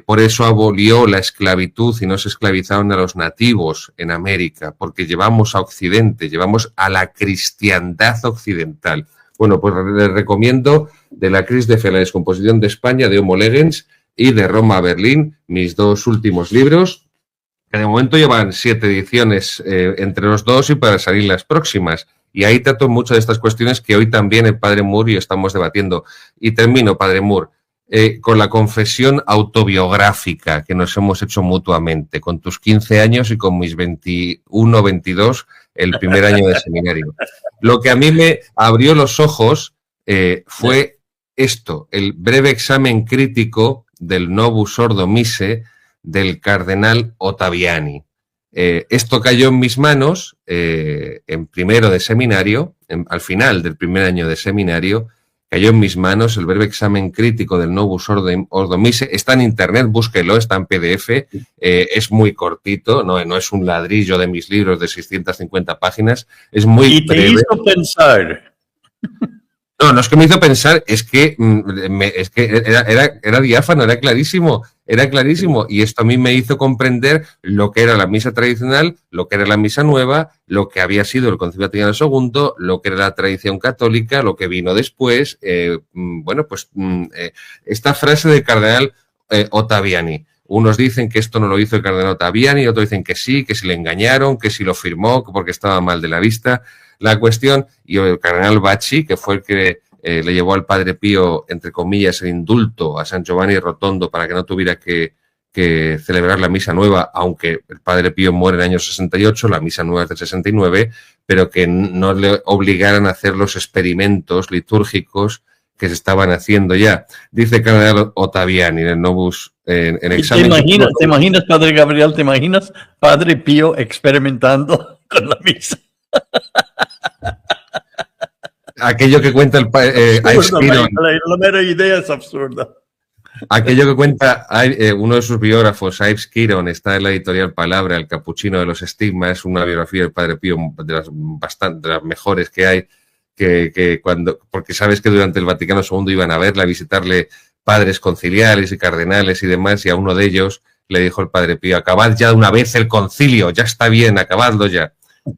por eso abolió la esclavitud y no se esclavizaron a los nativos en América, porque llevamos a Occidente, llevamos a la cristiandad occidental. Bueno, pues les recomiendo De la crisis de fe a la descomposición de España, de Homo Legens, y De Roma a Berlín, mis 2 últimos libros, que de momento llevan 7 ediciones entre los dos y para salir las próximas. Y ahí trato muchas de estas cuestiones que hoy también el Padre Moore y yo estamos debatiendo. Y termino, Padre Moore, con la confesión autobiográfica que nos hemos hecho mutuamente, con tus 15 años y con mis 21, 22, el primer año de seminario. Lo que a mí me abrió los ojos fue esto, el breve examen crítico del Novus Ordo Missae del cardenal Ottaviani. Esto cayó en mis manos en primero de seminario, al final del primer año de seminario, cayó en mis manos el breve examen crítico del Novus Ordo Missae. Está en internet, búsquelo, está en PDF, es muy cortito, no es un ladrillo de mis libros de 650 páginas, es muy y te breve. hizo pensar. No es que me hizo pensar, es que era diáfano, era clarísimo. Y esto a mí me hizo comprender lo que era la misa tradicional, lo que era la misa nueva, lo que había sido el Concilio Vaticano II, lo que era la tradición católica, lo que vino después. Esta frase del cardenal Ottaviani. Unos dicen que esto no lo hizo el cardenal Ottaviani, otros dicen que sí, que si le engañaron, que si lo firmó porque estaba mal de la vista. La cuestión, y el cardenal Bacci, que fue el que le llevó al Padre Pío, entre comillas, el indulto a San Giovanni Rotondo para que no tuviera que celebrar la misa nueva, aunque el Padre Pío muere en el año 68, la misa nueva es del 69, pero que no le obligaran a hacer los experimentos litúrgicos que se estaban haciendo ya. Dice el cardenal Ottaviani en el Novus, en examen. ¿Te imaginas, Padre Gabriel, te imaginas Padre Pío experimentando con la misa? Aquello que cuenta Ives Kiron. La mera idea es absurda. Aquello que cuenta uno de sus biógrafos, Ives Kiron, está en la editorial Palabra, El capuchino de los estigmas, es una biografía del Padre Pío de las mejores que hay, porque sabes que durante el Vaticano II iban a verla, a visitarle padres conciliares y cardenales y demás, y a uno de ellos le dijo el Padre Pío: acabad ya de una vez el concilio, ya está bien, acabadlo ya.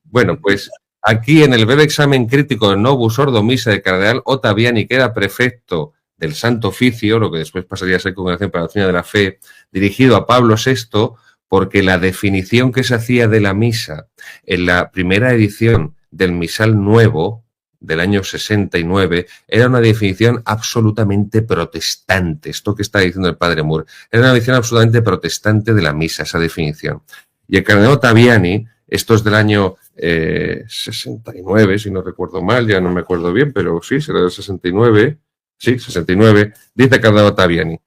Bueno, pues aquí en el breve examen crítico del Novus Ordo Missae del cardenal Ottaviani, que era prefecto del Santo Oficio, lo que después pasaría a ser Congregación para la Doctrina de la Fe, dirigido a Pablo VI, porque la definición que se hacía de la misa en la primera edición del Misal Nuevo del año 69 era una definición absolutamente protestante. Esto que está diciendo el Padre Moore era una definición absolutamente protestante de la misa, esa definición. Y el cardenal Ottaviani, esto es del año 69, si no recuerdo mal, ya no me acuerdo bien, pero sí, será del 69. Sí, 69. Dice el cardenal Ottaviani: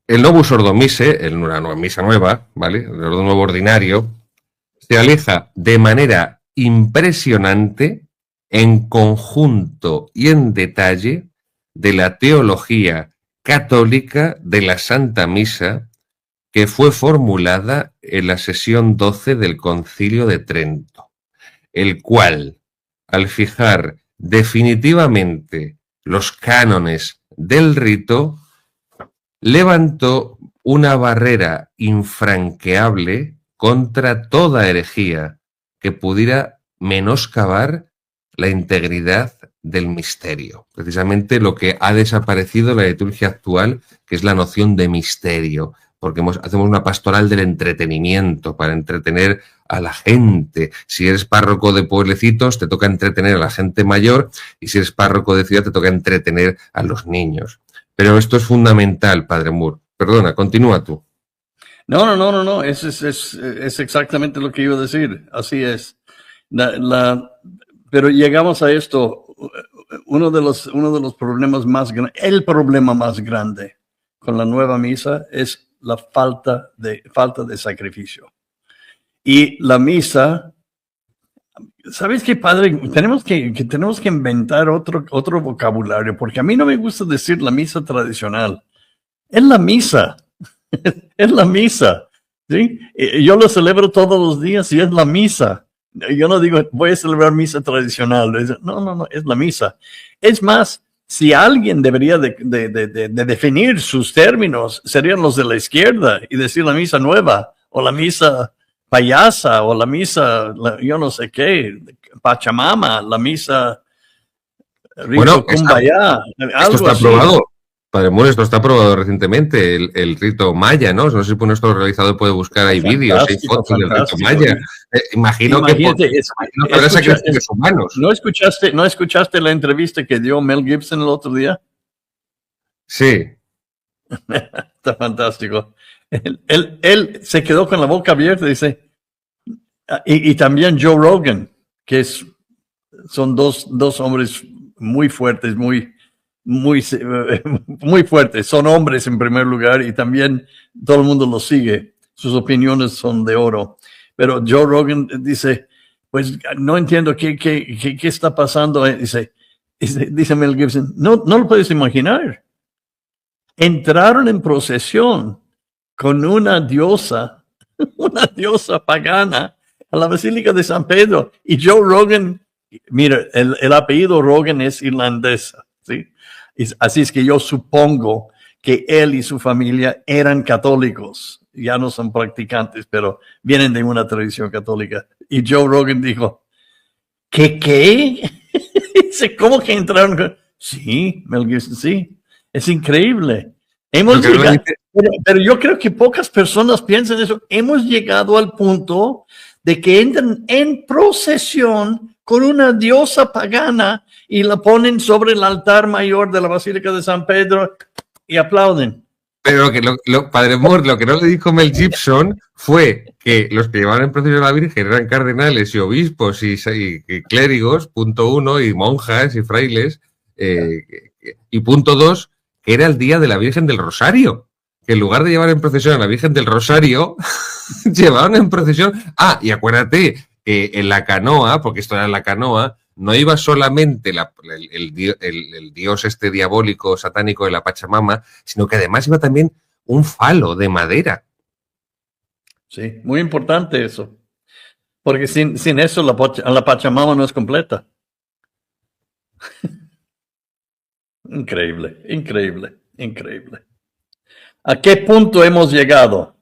el Novus Ordo Missae, la misa nueva, ¿vale? El ordo nuevo ordinario, se aleja de manera impresionante, en conjunto y en detalle, de la teología católica de la Santa Misa que fue formulada en la sesión 12 del Concilio de Trento, el cual, al fijar definitivamente los cánones del rito, levantó una barrera infranqueable contra toda herejía que pudiera menoscabar la integridad del misterio. Precisamente lo que ha desaparecido en la liturgia actual, que es la noción de misterio, porque hacemos una pastoral del entretenimiento, para entretener a la gente. Si eres párroco de pueblecitos, te toca entretener a la gente mayor, y si eres párroco de ciudad, te toca entretener a los niños. Pero esto es fundamental, Padre Moore. Perdona, continúa tú. No. Es exactamente lo que iba a decir. Así es. Pero llegamos a esto. Uno de los problemas más grandes, el problema más grande con la nueva misa es la falta de sacrificio. Y la misa, ¿sabes qué, Padre? Tenemos que inventar otro vocabulario, porque a mí no me gusta decir la misa tradicional. Es la misa. Es la misa. ¿Sí? Yo lo celebro todos los días y es la misa. Yo no digo, voy a celebrar misa tradicional. No, es la misa. Es más, si alguien debería de definir sus términos, serían los de la izquierda y decir la misa nueva, o la misa payasa, o la misa, yo no sé qué, Pachamama, la misa Rito Kumbaya. Esto está aprobado. Padre Moore, esto está aprobado recientemente, el rito maya, ¿no? No sé si nuestro realizador puede buscar ahí vídeos, hay fotos del rito maya. Imagino que habrá sacrificios humanos. ¿No escuchaste la entrevista que dio Mel Gibson el otro día? Sí. Está fantástico. Él se quedó con la boca abierta, dice, y también Joe Rogan, que son dos hombres muy fuertes, muy fuertes. Son hombres en primer lugar y también todo el mundo los sigue. Sus opiniones son de oro. Pero Joe Rogan dice, pues no entiendo qué está pasando. Dice Mel Gibson, no lo puedes imaginar. Entraron en procesión con una diosa pagana a la Basílica de San Pedro. Y Joe Rogan, mira, el apellido Rogan es irlandesa, ¿sí? Así es que yo supongo que él y su familia eran católicos. Ya no son practicantes, pero vienen de una tradición católica. Y Joe Rogan dijo, ¿qué? Dice, ¿cómo que entraron? Sí, Mel Gibson, sí. Es increíble. Pero yo creo que pocas personas piensan eso. Hemos llegado al punto de que entran en procesión con una diosa pagana y la ponen sobre el altar mayor de la Basílica de San Pedro y aplauden. Pero Padre Moore, lo que no le dijo Mel Gibson fue que los que llevaban en procesión a la Virgen eran cardenales y obispos y clérigos, punto 1, y monjas y frailes, y punto 2, que era el día de la Virgen del Rosario. Que en lugar de llevar en procesión a la Virgen del Rosario, llevaban en procesión... y acuérdate que en la canoa, porque esto era la canoa, no iba solamente el dios este diabólico satánico de la Pachamama, sino que además iba también un falo de madera. Sí, muy importante eso. Porque sin eso la Pachamama no es completa. Increíble. ¿A qué punto hemos llegado?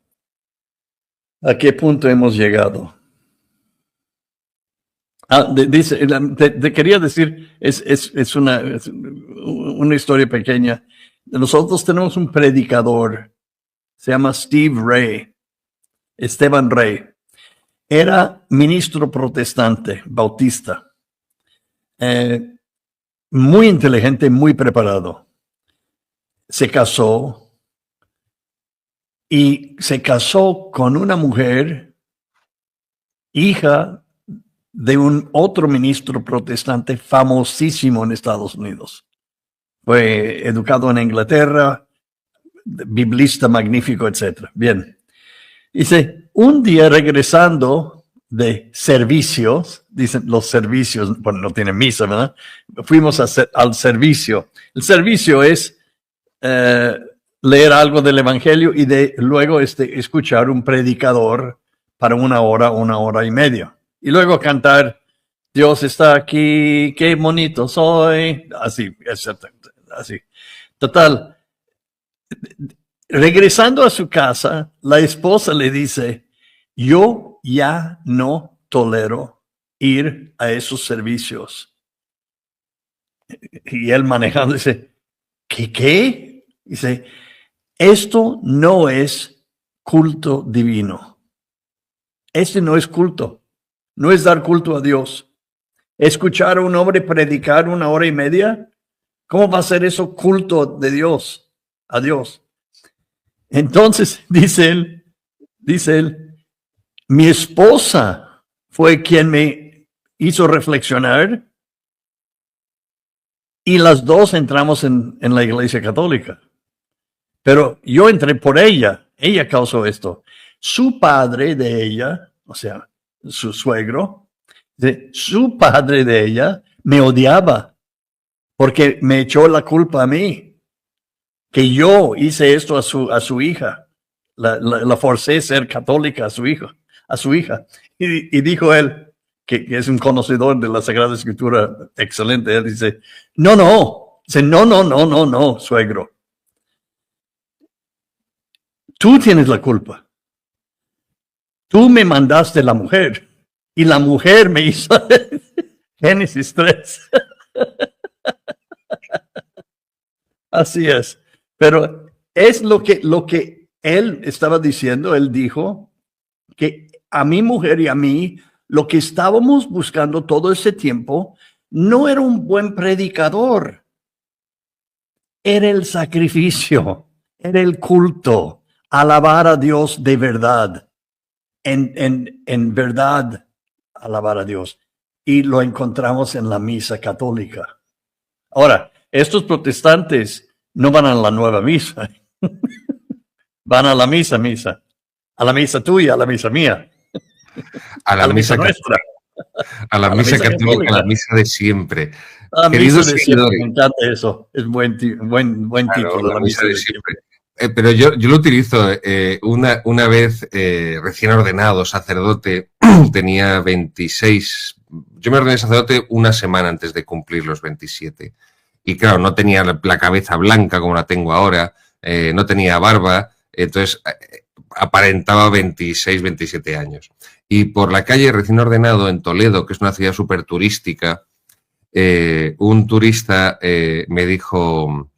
Dice, te quería decir, es una historia pequeña. Nosotros tenemos un predicador, se llama Esteban Rey. Era ministro protestante, bautista. Muy inteligente, muy preparado. Se casó con una mujer, hija de un otro ministro protestante famosísimo en Estados Unidos. Fue educado en Inglaterra, biblista magnífico, etc. Bien. Dice, un día regresando de servicios, dicen los servicios, bueno, no tiene misa, ¿verdad? Fuimos al servicio. El servicio es leer algo del Evangelio y luego escuchar un predicador para una hora y media. Y luego cantar, Dios está aquí, qué bonito soy, así, así. Total, regresando a su casa, la esposa le dice, yo ya no tolero ir a esos servicios. Y él manejando dice, ¿qué? Dice, esto no es culto divino. Este no es culto. No es dar culto a Dios. Escuchar a un hombre predicar una hora y media, ¿cómo va a ser eso culto de Dios? A Dios. Entonces, dice él, mi esposa fue quien me hizo reflexionar y las dos entramos en la Iglesia Católica. Pero yo entré por ella causó esto. Su padre de ella, o sea, su suegro, su padre de ella me odiaba porque me echó la culpa a mí, que yo hice esto a su hija, la forcé a ser católica a su hija. Y dijo él, que es un conocedor de la Sagrada Escritura excelente, él dice, no, suegro. Tú tienes la culpa. Tú me mandaste la mujer y la mujer me hizo Génesis 3. Así es. Pero es lo que él estaba diciendo. Él dijo que a mi mujer y a mí, lo que estábamos buscando todo ese tiempo no era un buen predicador, era el sacrificio, era el culto, alabar a Dios de verdad, en verdad alabar a Dios. Y lo encontramos en la misa católica. Ahora, estos protestantes no van a la nueva misa, van a la misa, a la misa tuya, a la misa mía, A la misa nuestra. A la misa católica, a la misa de siempre. A la Queridos misa de siempre, seguidores, me encanta eso, es buen claro, título, la misa de siempre. Pero yo lo utilizo una vez recién ordenado sacerdote, tenía 26. Yo me ordené sacerdote una semana antes de cumplir los 27. Y claro, no tenía la cabeza blanca como la tengo ahora, no tenía barba, entonces aparentaba 26, 27 años. Y por la calle recién ordenado en Toledo, que es una ciudad súper turística, un turista me dijo,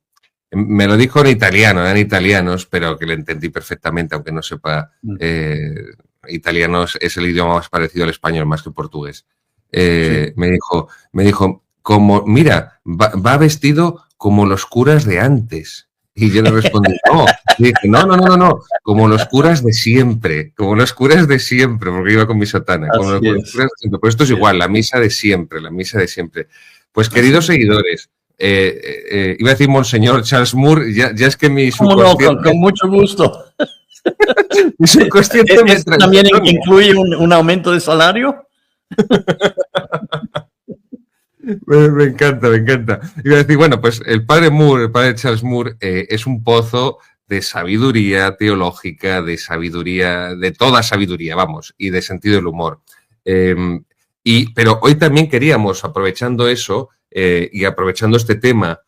me lo dijo en italiano, eran italianos, pero que le entendí perfectamente, aunque no sepa italiano, es el idioma más parecido al español, más que portugués. Sí. Me dijo, como, mira, va vestido como los curas de antes. Y yo le respondí, no. Y dije, no, como los curas de siempre, porque iba con mi sotana, como los curas de siempre. Pues esto es igual, la misa de siempre. Pues queridos seguidores, iba a decir Monseñor Charles Moore, ya es que mi subconsciente... con mucho gusto. Mi subconsciente ¿También incluye un aumento de salario? Me encanta. Iba a decir, bueno, pues el padre Charles Moore, es un pozo de sabiduría teológica, de toda sabiduría, vamos, y de sentido del humor. Pero hoy también queríamos, aprovechando eso y aprovechando este tema,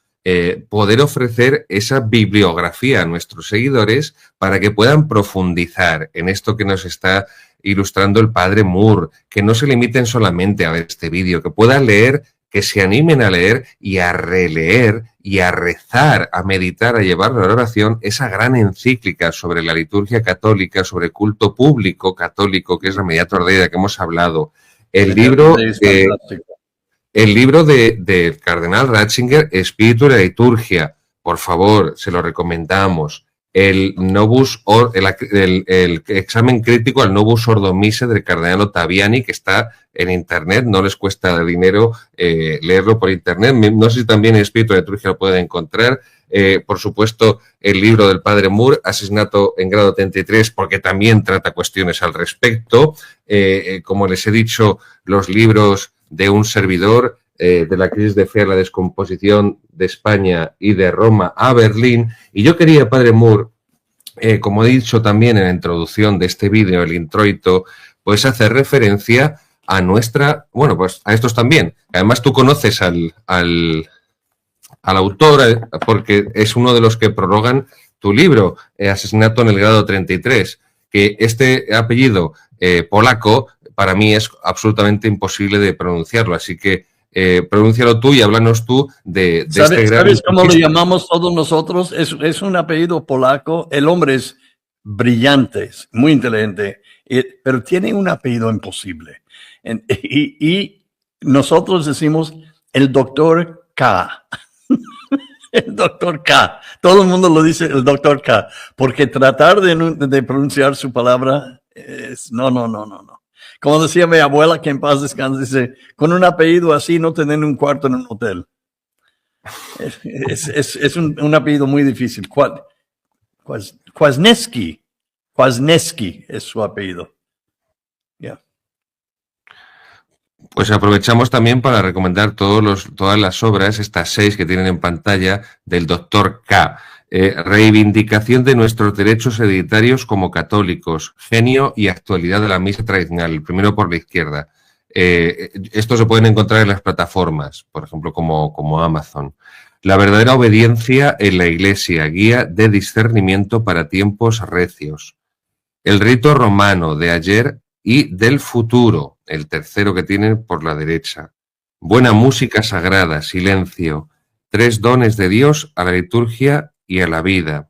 poder ofrecer esa bibliografía a nuestros seguidores para que puedan profundizar en esto que nos está ilustrando el padre Moore, que no se limiten solamente a ver este vídeo, que puedan leer, que se animen a leer y a releer y a rezar, a meditar, a llevar a la oración esa gran encíclica sobre la liturgia católica, sobre culto público católico, que es la Mediator Dei de la que hemos hablado. El libro del cardenal Ratzinger, Espíritu de la Liturgia, por favor, se lo recomendamos. El examen crítico al Novus Ordo Mise del cardenal Ottaviani, que está en internet, no les cuesta dinero leerlo por internet. No sé si también en Espíritu de la Liturgia lo pueden encontrar. Por supuesto, el libro del padre Moore, Asesinato en grado 33, porque también trata cuestiones al respecto. Como les he dicho, los libros de un servidor, de la crisis de fe a la descomposición de España y de Roma a Berlín. Y yo quería, padre Moore, como he dicho también en la introducción de este vídeo, el introito, pues hacer referencia a pues a estos también. Además, tú conoces al autor, porque es uno de los que prologan tu libro, Asesinato en el grado 33, que este apellido polaco para mí es absolutamente imposible de pronunciarlo, así que pronúncialo tú y háblanos tú de este gran... ¿Sabes cómo lo llamamos todos nosotros? Es un apellido polaco. El hombre es brillante, muy inteligente, pero tiene un apellido imposible. Y nosotros decimos el doctor K. El doctor K. Todo el mundo lo dice el doctor K, porque tratar de pronunciar su palabra es no. Como decía mi abuela, que en paz descanse, dice, con un apellido así no tener un cuarto en un hotel. Es un apellido muy difícil. Kwasniewski es su apellido. Yeah. Pues aprovechamos también para recomendar todas las obras, estas 6 que tienen en pantalla, del doctor K. Reivindicación de nuestros derechos hereditarios como católicos, genio y actualidad de la misa tradicional, el primero por la izquierda. Estos se pueden encontrar en las plataformas, por ejemplo, como Amazon. La verdadera obediencia en la Iglesia, guía de discernimiento para tiempos recios. El rito romano de ayer y del futuro, el tercero que tienen por la derecha. Buena música sagrada, silencio. 3 dones de Dios a la liturgia y a la vida,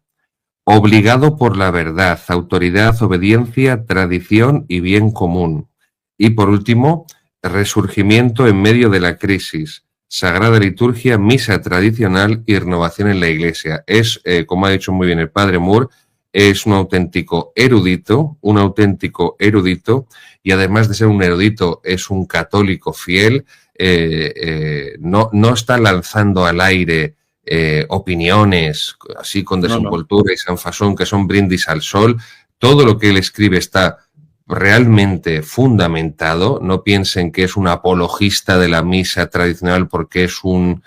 obligado por la verdad, autoridad, obediencia, tradición y bien común. Y por último, resurgimiento en medio de la crisis, sagrada liturgia, misa tradicional y renovación en la Iglesia. Es, como ha dicho muy bien el padre Moore, es un auténtico erudito, y además de ser un erudito, es un católico fiel. No está lanzando al aire opiniones así con desenvoltura y sanfasón que son brindis al sol. Todo lo que él escribe está realmente fundamentado. No piensen que es un apologista de la misa tradicional porque es un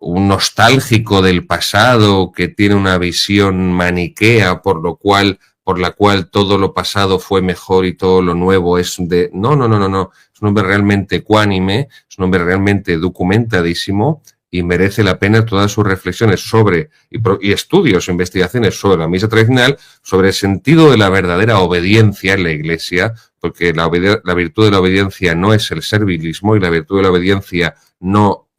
nostálgico del pasado que tiene una visión maniquea por la cual todo lo pasado fue mejor y todo lo nuevo es de... No. Es un hombre realmente ecuánime, es un hombre realmente documentadísimo y merece la pena todas sus reflexiones sobre, y estudios, investigaciones sobre la misa tradicional, sobre el sentido de la verdadera obediencia en la Iglesia, porque la virtud de la obediencia no es el servilismo y la virtud de la obediencia no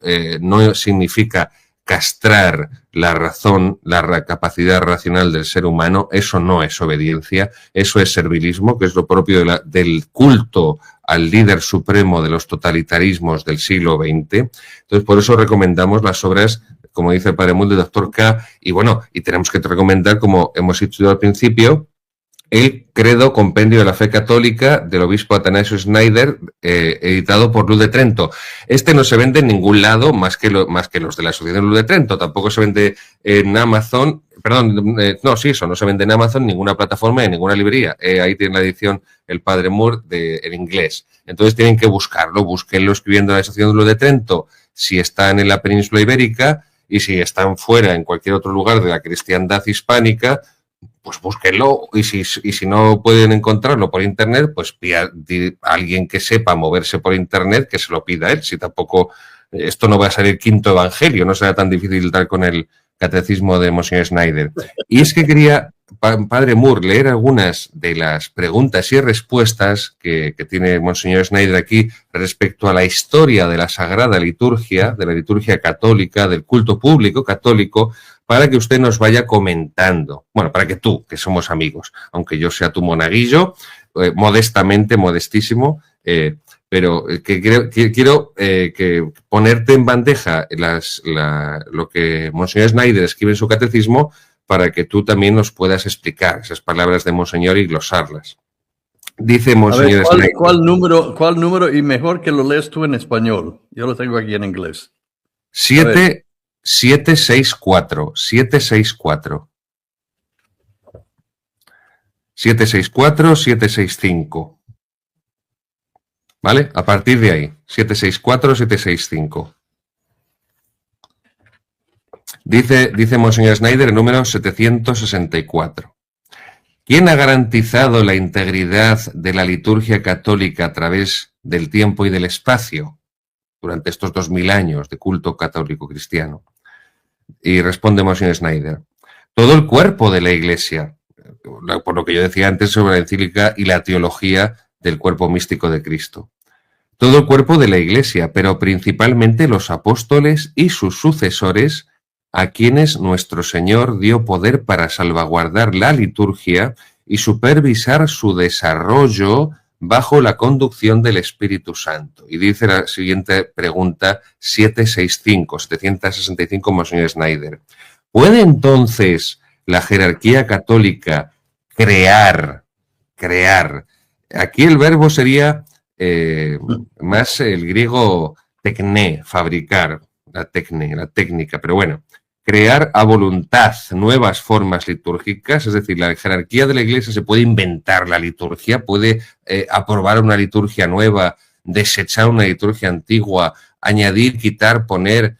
significa castrar la razón, la capacidad racional del ser humano. Eso no es obediencia, eso es servilismo, que es lo propio del culto al líder supremo de los totalitarismos del siglo XX. Entonces, por eso recomendamos las obras, como dice el padre Moore, de Dr. K. Y bueno, y tenemos que recomendar, como hemos dicho al principio, el Credo Compendio de la Fe Católica del obispo Athanasius Schneider, editado por Luz de Trento. Este no se vende en ningún lado más que los de la Asociación Luz de Trento. Tampoco se vende en Amazon. No se vende en Amazon, en ninguna plataforma, en ninguna librería. Ahí tiene la edición el padre Moore en inglés. Entonces tienen que buscarlo. Búsquenlo escribiendo la Asociación Luz de Trento si están en la península ibérica, y si están fuera, en cualquier otro lugar de la cristiandad hispánica, pues búsquenlo, y si no pueden encontrarlo por internet, pues a alguien que sepa moverse por internet que se lo pida a él. Si tampoco, esto no va a ser el quinto evangelio, no será tan difícil dar con el catecismo de Monseñor Schneider. Y es que quería, padre Moore, leer algunas de las preguntas y respuestas que tiene Monseñor Schneider aquí respecto a la historia de la Sagrada Liturgia, de la liturgia católica, del culto público católico, para que usted nos vaya comentando. Bueno, para que tú, que somos amigos, aunque yo sea tu monaguillo, modestísimo, pero que quiero que ponerte en bandeja lo que Monseñor Schneider escribe en su catecismo, para que tú también nos puedas explicar esas palabras de Monseñor y glosarlas. Dice Monseñor Schneider. ¿Cuál número? Y mejor que lo lees tú en español. Yo lo tengo aquí en inglés. 764. 765. ¿Vale? A partir de ahí. 764, 765. Dice Monseñor Schneider el número 764. ¿Quién ha garantizado la integridad de la liturgia católica a través del tiempo y del espacio durante estos 2000 años de culto católico cristiano? Y responde Monseñor Schneider: todo el cuerpo de la Iglesia, por lo que yo decía antes sobre la encíclica y la teología del cuerpo místico de Cristo. Todo el cuerpo de la Iglesia, pero principalmente los apóstoles y sus sucesores, a quienes nuestro Señor dio poder para salvaguardar la liturgia y supervisar su desarrollo bajo la conducción del Espíritu Santo. Y dice la siguiente pregunta, 765, Monseñor Schneider. ¿Puede entonces la jerarquía católica crear? Aquí el verbo sería más el griego tekné, fabricar, la técnica, pero bueno, crear a voluntad nuevas formas litúrgicas, es decir, la jerarquía de la Iglesia se puede inventar la liturgia, puede aprobar una liturgia nueva, desechar una liturgia antigua, añadir, quitar, poner,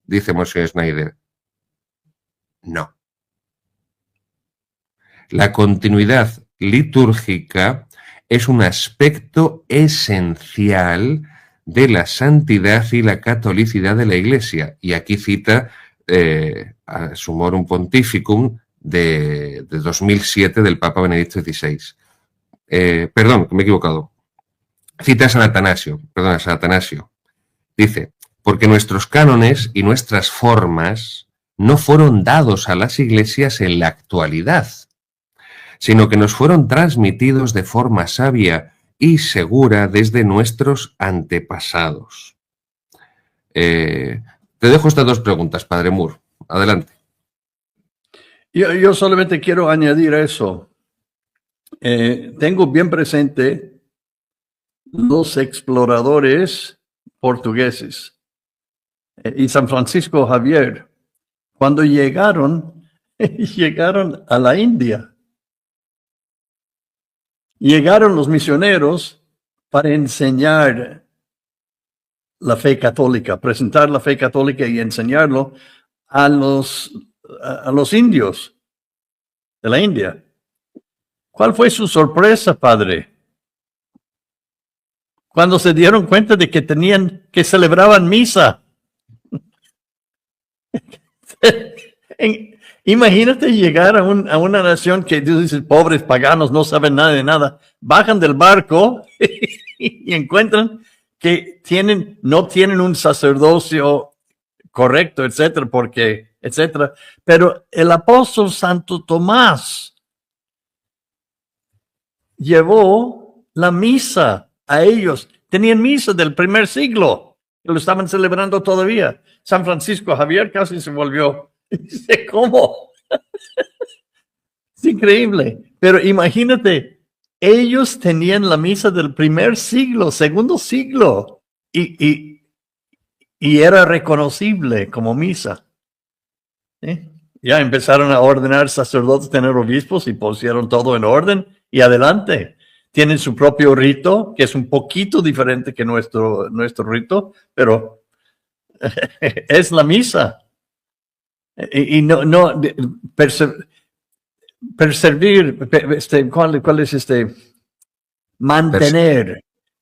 dice Monseñor Schneider. No. La continuidad litúrgica es un aspecto esencial de la santidad y la catolicidad de la Iglesia. Y aquí cita a Summorum Pontificum de 2007 del Papa Benedicto XVI. Perdón, que me he equivocado. Cita a San Atanasio. Dice, porque nuestros cánones y nuestras formas no fueron dados a las iglesias en la actualidad, sino que nos fueron transmitidos de forma sabia y segura desde nuestros antepasados. Te dejo estas dos preguntas, Padre Moore. Adelante. Yo solamente quiero añadir eso. Tengo bien presente los exploradores portugueses y San Francisco Javier. Cuando llegaron a la India. Llegaron los misioneros para enseñar la fe católica, presentar la fe católica y enseñarlo a los indios de la India. ¿Cuál fue su sorpresa, padre? Cuando se dieron cuenta de que celebraban misa. Imagínate llegar a una nación que Dios dice, pobres paganos, no saben nada de nada. Bajan del barco y encuentran que no tienen un sacerdocio correcto, etcétera, etcétera. Pero el apóstol Santo Tomás llevó la misa a ellos. Tenían misa del primer siglo. Lo estaban celebrando todavía. San Francisco Javier casi se volvió. Dice, ¿cómo? Es increíble. Pero imagínate, ellos tenían la misa del primer siglo, segundo siglo, y era reconocible como misa. Ya empezaron a ordenar sacerdotes, tener obispos y pusieron todo en orden y adelante. Tienen su propio rito, que es un poquito diferente que nuestro rito, pero es la misa. Y no perseverar, ¿cuál es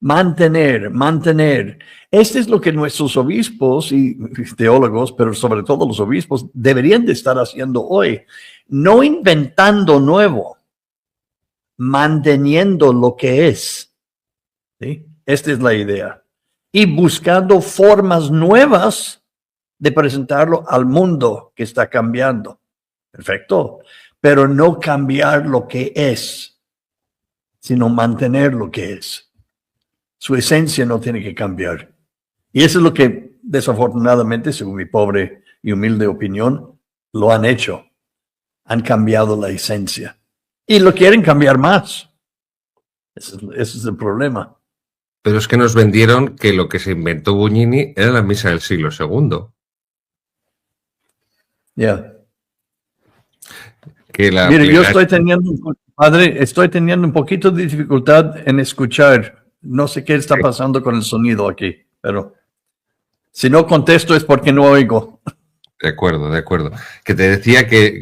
mantener. Este es lo que nuestros obispos y teólogos, pero sobre todo los obispos, deberían de estar haciendo hoy. No inventando nuevo, manteniendo lo que es. ¿Sí? Esta es la idea. Y buscando formas nuevas de presentarlo al mundo que está cambiando. Perfecto. Pero no cambiar lo que es, sino mantener lo que es. Su esencia no tiene que cambiar. Y eso es lo que, desafortunadamente, según mi pobre y humilde opinión, lo han hecho. Han cambiado la esencia. Y lo quieren cambiar más. Ese es el problema. Pero es que nos vendieron que lo que se inventó Bugnini era la misa del siglo II. Ya. Yeah. Mire, yo estoy teniendo un poquito de dificultad en escuchar. No sé qué está pasando con el sonido aquí, pero si no contesto es porque no oigo. De acuerdo. Que te decía que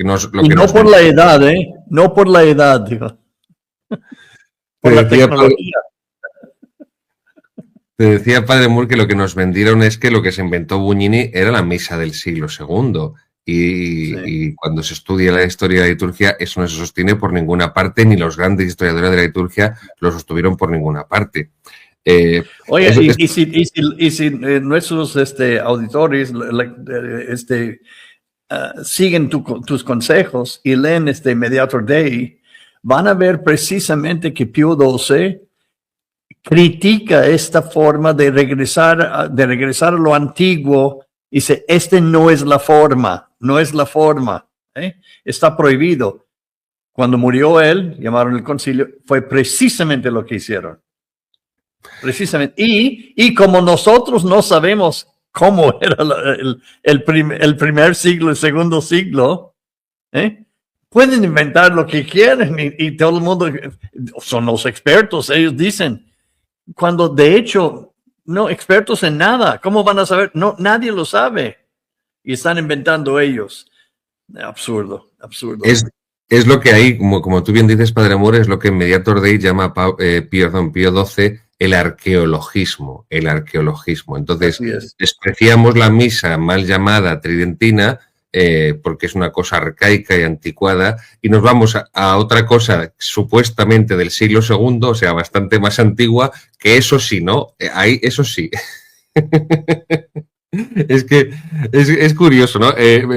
por la edad, no por la edad, digo. Por la tecnología. Te decía, Padre Moore, que lo que nos vendieron es que lo que se inventó Bugnini era la misa del siglo II. Y cuando se estudia la historia de la liturgia, eso no se sostiene por ninguna parte, ni los grandes historiadores de la liturgia lo sostuvieron por ninguna parte. Oye, si nuestros auditores siguen tus consejos y leen Mediator Dei, van a ver precisamente que Pío XII critica esta forma de regresar a lo antiguo. Dice, no es la forma, está prohibido. Cuando murió él, llamaron el concilio, fue precisamente lo que hicieron. Precisamente. Y como nosotros no sabemos cómo era el primer siglo, el segundo siglo, pueden inventar lo que quieren y todo el mundo, son los expertos, ellos dicen, cuando de hecho... No, expertos en nada. ¿Cómo van a saber? No, nadie lo sabe. Y están inventando ellos. Absurdo. Es lo que hay, como tú bien dices, Padre Moore, es lo que en Mediator Dei llama Pío XII el arqueologismo. Entonces, despreciamos la misa mal llamada tridentina porque es una cosa arcaica y anticuada, y nos vamos a otra cosa supuestamente del siglo II, o sea, bastante más antigua, que eso sí, ¿no? Ahí, eso sí. Es que es curioso, ¿no?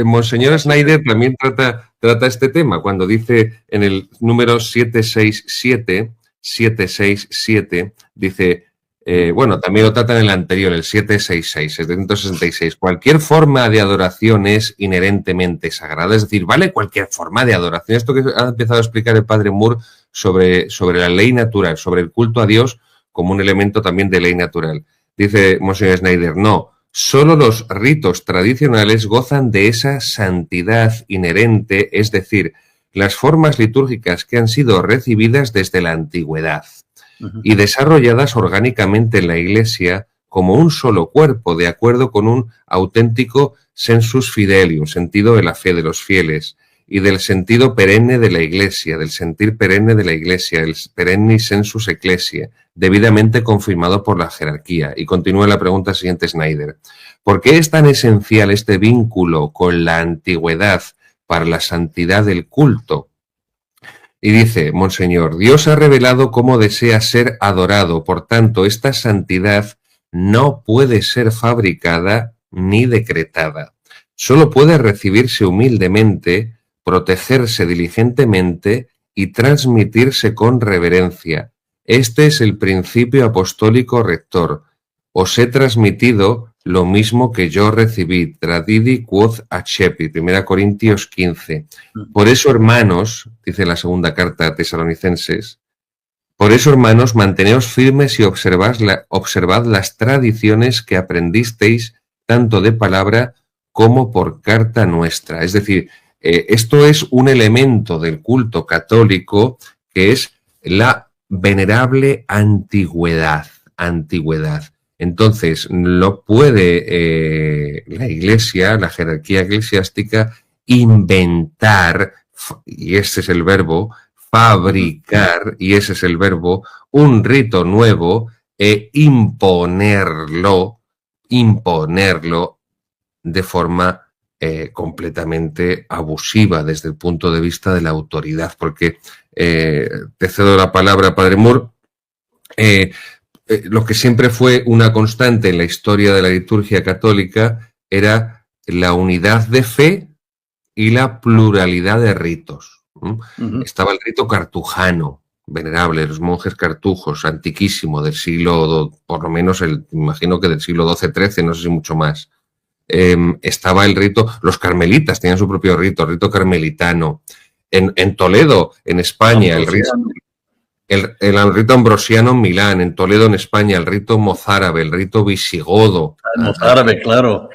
Monseñor Snyder también trata este tema cuando dice en el número 767, dice, bueno, también lo trata en el anterior, el 766, cualquier forma de adoración es inherentemente sagrada, es decir, vale cualquier forma de adoración. Esto que ha empezado a explicar el padre Moore sobre la ley natural, sobre el culto a Dios como un elemento también de ley natural. Dice Monseñor Snyder, no. Solo los ritos tradicionales gozan de esa santidad inherente, es decir, las formas litúrgicas que han sido recibidas desde la antigüedad y desarrolladas orgánicamente en la Iglesia como un solo cuerpo, de acuerdo con un auténtico sensus fidelium, sentido de la fe de los fieles, y del sentido perenne de la Iglesia, del sentir perenne de la Iglesia, el perenni sensus ecclesiae, debidamente confirmado por la jerarquía. Y continúa la pregunta siguiente Snyder. ¿Por qué es tan esencial este vínculo con la antigüedad para la santidad del culto? Y dice, Monseñor, Dios ha revelado cómo desea ser adorado, por tanto, esta santidad no puede ser fabricada ni decretada. Solo puede recibirse humildemente, protegerse diligentemente y transmitirse con reverencia. Este es el principio apostólico rector. Os he transmitido lo mismo que yo recibí. Tradidi quod accepi. 1 Corintios 15. Por eso, hermanos, dice la segunda carta a Tesalonicenses, por eso, hermanos, manteneos firmes y observad las tradiciones que aprendisteis tanto de palabra como por carta nuestra. Es decir, esto es un elemento del culto católico que es la venerable antigüedad. Entonces, no puede la Iglesia, la jerarquía eclesiástica, inventar, y ese es el verbo, fabricar, y ese es el verbo, un rito nuevo e imponerlo de forma completamente abusiva desde el punto de vista de la autoridad, porque te cedo la palabra, Padre Moore, lo que siempre fue una constante en la historia de la liturgia católica era la unidad de fe y la pluralidad de ritos. Estaba el rito cartujano, venerable, los monjes cartujos, antiquísimo, del siglo, por lo menos, imagino que del siglo XII-XIII, no sé si mucho más. Estaba el rito, los carmelitas tenían su propio rito, el rito carmelitano. En Toledo, en España, el rito ambrosiano en Milán, en Toledo, en España, el rito mozárabe, el rito visigodo. El mozárabe, claro.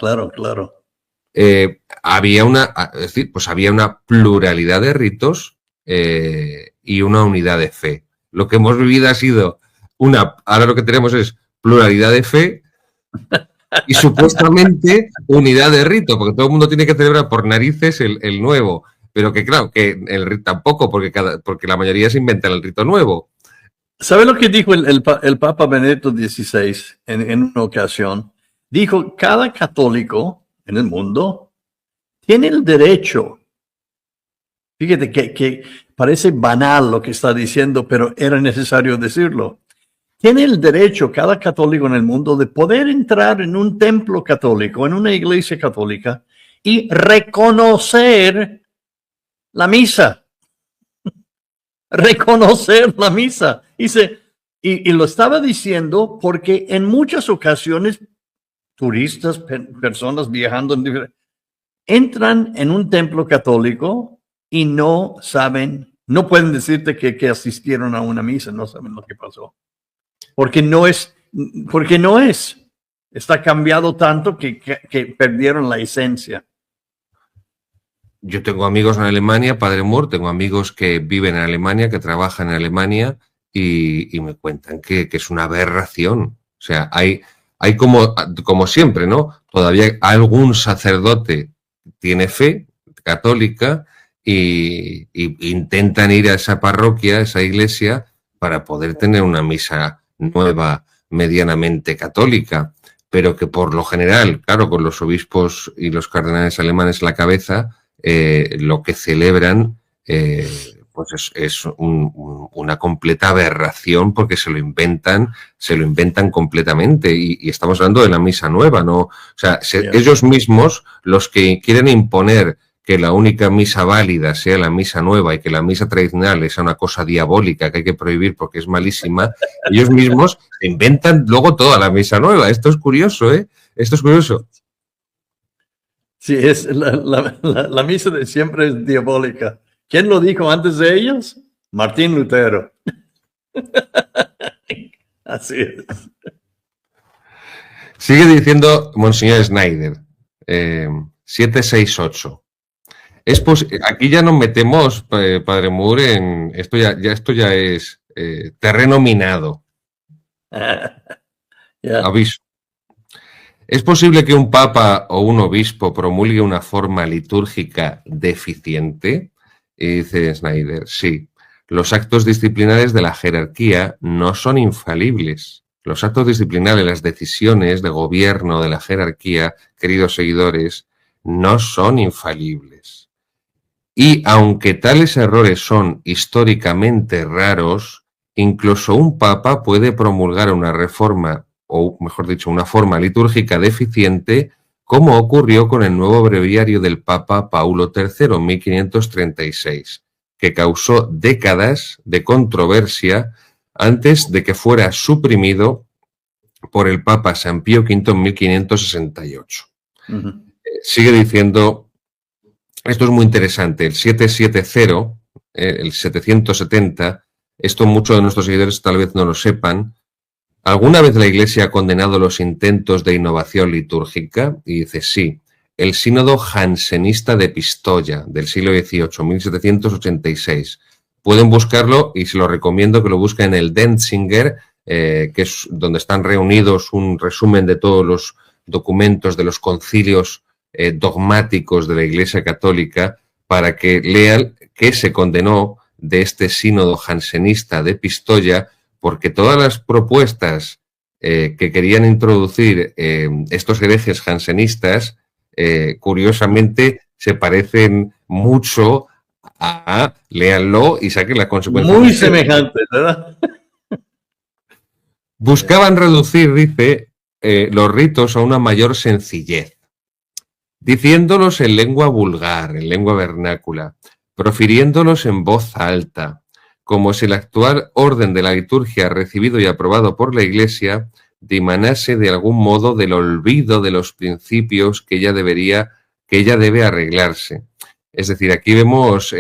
Había una pluralidad de ritos y una unidad de fe. Lo que hemos vivido ha sido ahora lo que tenemos es pluralidad de fe y supuestamente unidad de rito, porque todo el mundo tiene que celebrar por narices el nuevo. Pero que claro, que el rito tampoco, porque la mayoría se inventan el rito nuevo. ¿Sabe lo que dijo el Papa Benedicto XVI en una ocasión? Dijo, cada católico en el mundo tiene el derecho, fíjate que parece banal lo que está diciendo, pero era necesario decirlo. Tiene el derecho cada católico en el mundo de poder entrar en un templo católico, en una iglesia católica, y reconocer la misa. Reconocer la misa. Dice, y lo estaba diciendo porque en muchas ocasiones turistas, personas viajando entran en un templo católico y no saben, no pueden decirte que asistieron a una misa, no saben lo que pasó. Porque no es. Está cambiado tanto que perdieron la esencia. Yo tengo amigos en Alemania, Padre Moore, tengo amigos que viven en Alemania, que trabajan en Alemania y me cuentan que es una aberración. O sea, hay como siempre, ¿no? Todavía algún sacerdote tiene fe católica y intentan ir a esa parroquia, a esa iglesia, para poder tener una misa nueva, medianamente católica, pero que por lo general, claro, con los obispos y los cardenales alemanes a la cabeza, lo que celebran pues es una completa aberración porque se lo inventan completamente y estamos hablando de la misa nueva, ¿no? O sea, ellos mismos, los que quieren imponer que la única misa válida sea la misa nueva y que la misa tradicional es una cosa diabólica que hay que prohibir porque es malísima, ellos mismos inventan luego toda la misa nueva. Esto es curioso, ¿eh? Esto es curioso. Sí, es la misa de siempre es diabólica. ¿Quién lo dijo antes de ellos? Martín Lutero. Así es. Sigue diciendo Monseñor Schneider, 768. Aquí ya nos metemos, Padre Moore, en esto ya es terreno minado. Aviso. ¿Es posible que un papa o un obispo promulgue una forma litúrgica deficiente? Y dice Schneider, sí. Los actos disciplinares de la jerarquía no son infalibles. Los actos disciplinares, las decisiones de gobierno de la jerarquía, queridos seguidores, no son infalibles. Y aunque tales errores son históricamente raros, incluso un papa puede promulgar una reforma, o mejor dicho, una forma litúrgica deficiente, como ocurrió con el nuevo breviario del Papa Paulo III en 1536, que causó décadas de controversia antes de que fuera suprimido por el Papa San Pío V en 1568. Uh-huh. Sigue diciendo... Esto es muy interesante, el 770, el 770, esto muchos de nuestros seguidores tal vez no lo sepan. ¿Alguna vez la Iglesia ha condenado los intentos de innovación litúrgica? Y dice, sí. El sínodo jansenista de Pistoia, del siglo XVIII, 1786. Pueden buscarlo y se lo recomiendo que lo busquen en el Denzinger, que es donde están reunidos un resumen de todos los documentos de los concilios dogmáticos de la Iglesia Católica, para que lean qué se condenó de este sínodo jansenista de Pistoia, porque todas las propuestas que querían introducir estos herejes jansenistas, curiosamente, se parecen mucho a, léanlo y saquen la consecuencia. Muy semejantes, ¿verdad? Buscaban reducir, dice, los ritos a una mayor sencillez, diciéndolos en lengua vulgar, en lengua vernácula, profiriéndolos en voz alta, como si el actual orden de la liturgia recibido y aprobado por la Iglesia dimanase de algún modo del olvido de los principios que ella debe arreglarse. Es decir, aquí vemos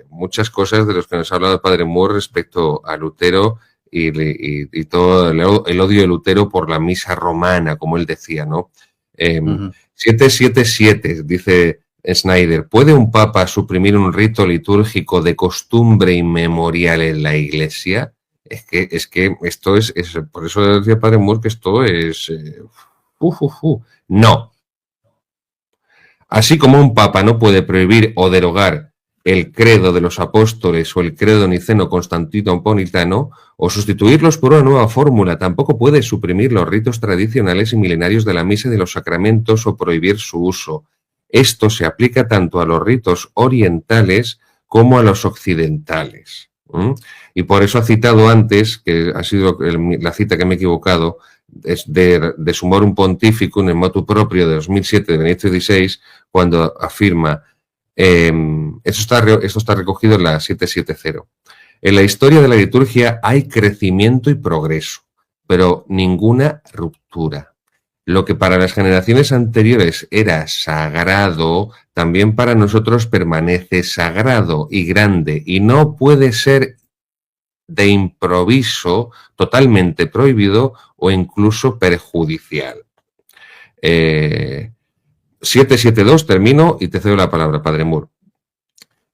muchas cosas de las que nos ha hablado el Padre Moore respecto a Lutero y todo el odio de Lutero por la misa romana, como él decía, ¿no? 777, dice Schneider, ¿puede un papa suprimir un rito litúrgico de costumbre inmemorial en la Iglesia? Es que esto es por eso decía Padre Moore que esto es... No. Así como un papa no puede prohibir o derogar el credo de los apóstoles o el credo niceno-constantinopolitano o sustituirlos por una nueva fórmula, tampoco puede suprimir los ritos tradicionales y milenarios de la misa y de los sacramentos o prohibir su uso. Esto se aplica tanto a los ritos orientales como a los occidentales. Y por eso ha citado antes, que ha sido la cita que me he equivocado, es de Sumorum Pontificum en motu proprio de 2007 de Benedicto XVI, cuando afirma, esto está recogido en la 770. En la historia de la liturgia hay crecimiento y progreso, pero ninguna ruptura. Lo que para las generaciones anteriores era sagrado, también para nosotros permanece sagrado y grande, y no puede ser de improviso, totalmente prohibido o incluso perjudicial. 772, termino y te cedo la palabra, Padre Moore.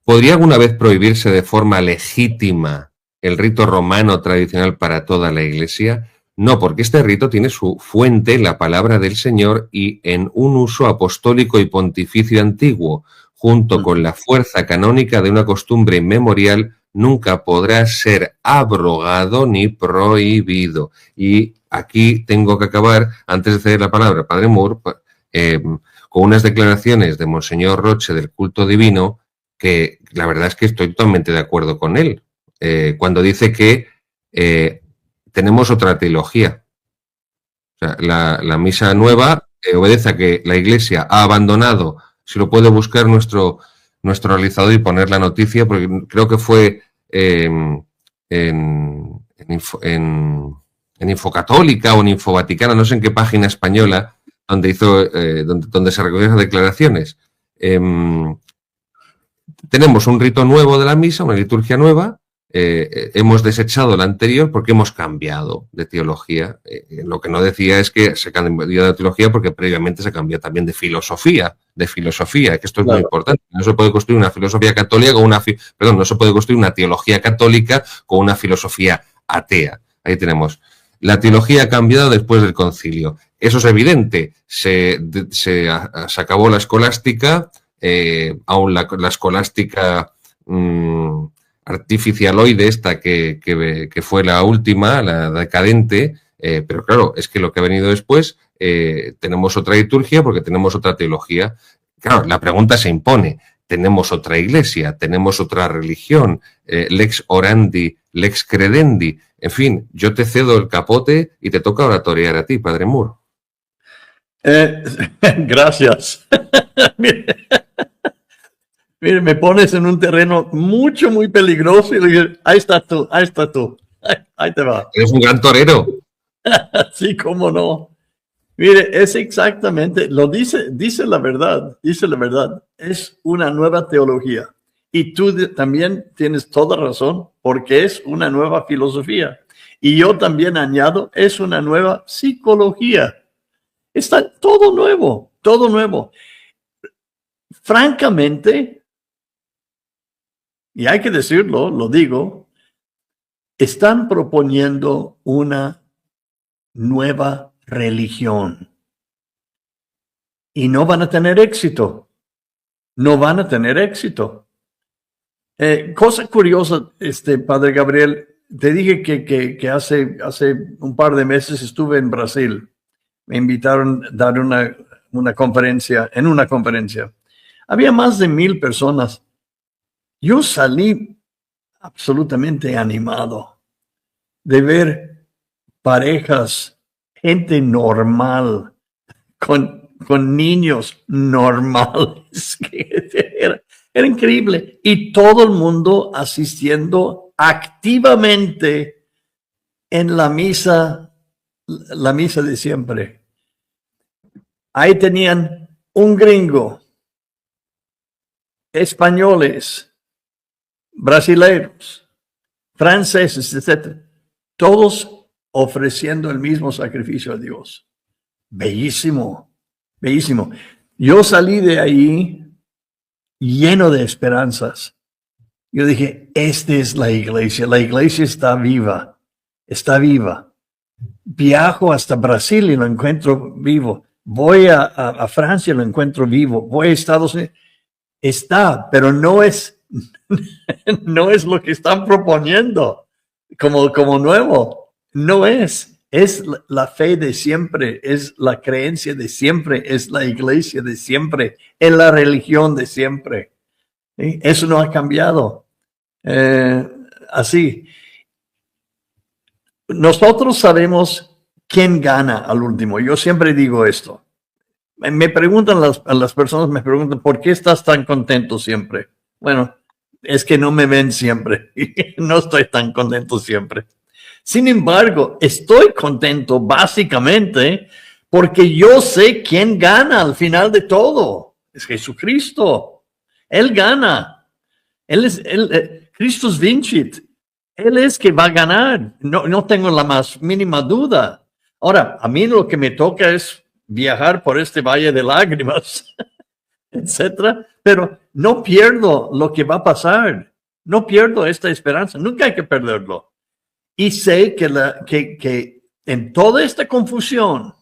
¿Podría alguna vez prohibirse de forma legítima el rito romano tradicional para toda la Iglesia? No, porque este rito tiene su fuente en la palabra del Señor y en un uso apostólico y pontificio antiguo, junto con la fuerza canónica de una costumbre inmemorial, nunca podrá ser abrogado ni prohibido. Y aquí tengo que acabar, antes de ceder la palabra, Padre Moore, con unas declaraciones de Monseñor Roche del culto divino, que la verdad es que estoy totalmente de acuerdo con él, cuando dice que tenemos otra teología. O sea, la misa nueva obedece a que la Iglesia ha abandonado, si lo puede buscar nuestro realizador y poner la noticia, porque creo que fue en Infocatólica o en Infovaticana, no sé en qué página española, donde hizo, donde se recogieron esas declaraciones. Tenemos un rito nuevo de la misa, una liturgia nueva. Hemos desechado la anterior porque hemos cambiado de teología. Lo que no decía es que se cambió de teología porque previamente se cambió también de filosofía, que esto es muy importante. No se puede construir una filosofía católica con no se puede construir una teología católica con una filosofía atea. Ahí tenemos. La teología ha cambiado después del concilio. Eso es evidente. Se acabó la escolástica, aún la escolástica artificialoide esta que fue la última, la decadente, pero claro, es que lo que ha venido después, tenemos otra liturgia porque tenemos otra teología. Claro, la pregunta se impone. Tenemos otra iglesia, tenemos otra religión, lex orandi, lex credendi. En fin, yo te cedo el capote y te toca oratorear a ti, Padre Moore. Gracias. Mire, me pones en un terreno muy peligroso y le digo, ahí está tú, ahí te va. Eres un gran torero. Sí, cómo no. Mire, es exactamente, dice la verdad, es una nueva teología. Y tú también tienes toda razón, porque es una nueva filosofía. Y yo también añado, es una nueva psicología. Está todo nuevo, todo nuevo. Francamente, y hay que decirlo, lo digo, están proponiendo una nueva religión. Y no van a tener éxito. No van a tener éxito. Cosa curiosa, Padre Gabriel, te dije que hace un par de meses estuve en Brasil. Me invitaron a dar una conferencia, en una conferencia. Había más de 1,000 personas. Yo salí absolutamente animado de ver parejas, gente normal, con niños normales. Era increíble. Y todo el mundo asistiendo activamente en la misa de siempre. Ahí tenían un gringo, españoles, brasileños, franceses, etc. Todos ofreciendo el mismo sacrificio a Dios. Bellísimo, bellísimo. Yo salí de ahí lleno de esperanzas. Yo dije, esta es la iglesia está viva, está viva. Viajo hasta Brasil y lo encuentro vivo. Voy a Francia y lo encuentro vivo. Voy a Estados Unidos. Está, pero no es lo que están proponiendo como nuevo. No es la fe de siempre, es la creencia de siempre, es la iglesia de siempre, es la religión de siempre. ¿Sí? Eso no ha cambiado. Así. Nosotros sabemos quién gana al último. Yo siempre digo esto. Me preguntan las personas, ¿por qué estás tan contento siempre? Bueno, es que no me ven siempre. No estoy tan contento siempre. Sin embargo, estoy contento básicamente porque yo sé quién gana al final de todo. Es Jesucristo. Él gana. Christus vincit. Él es que va a ganar. No tengo la más mínima duda. Ahora, a mí lo que me toca es viajar por este valle de lágrimas, etcétera, pero no pierdo lo que va a pasar. No pierdo esta esperanza. Nunca hay que perderlo. Y sé que en toda esta confusión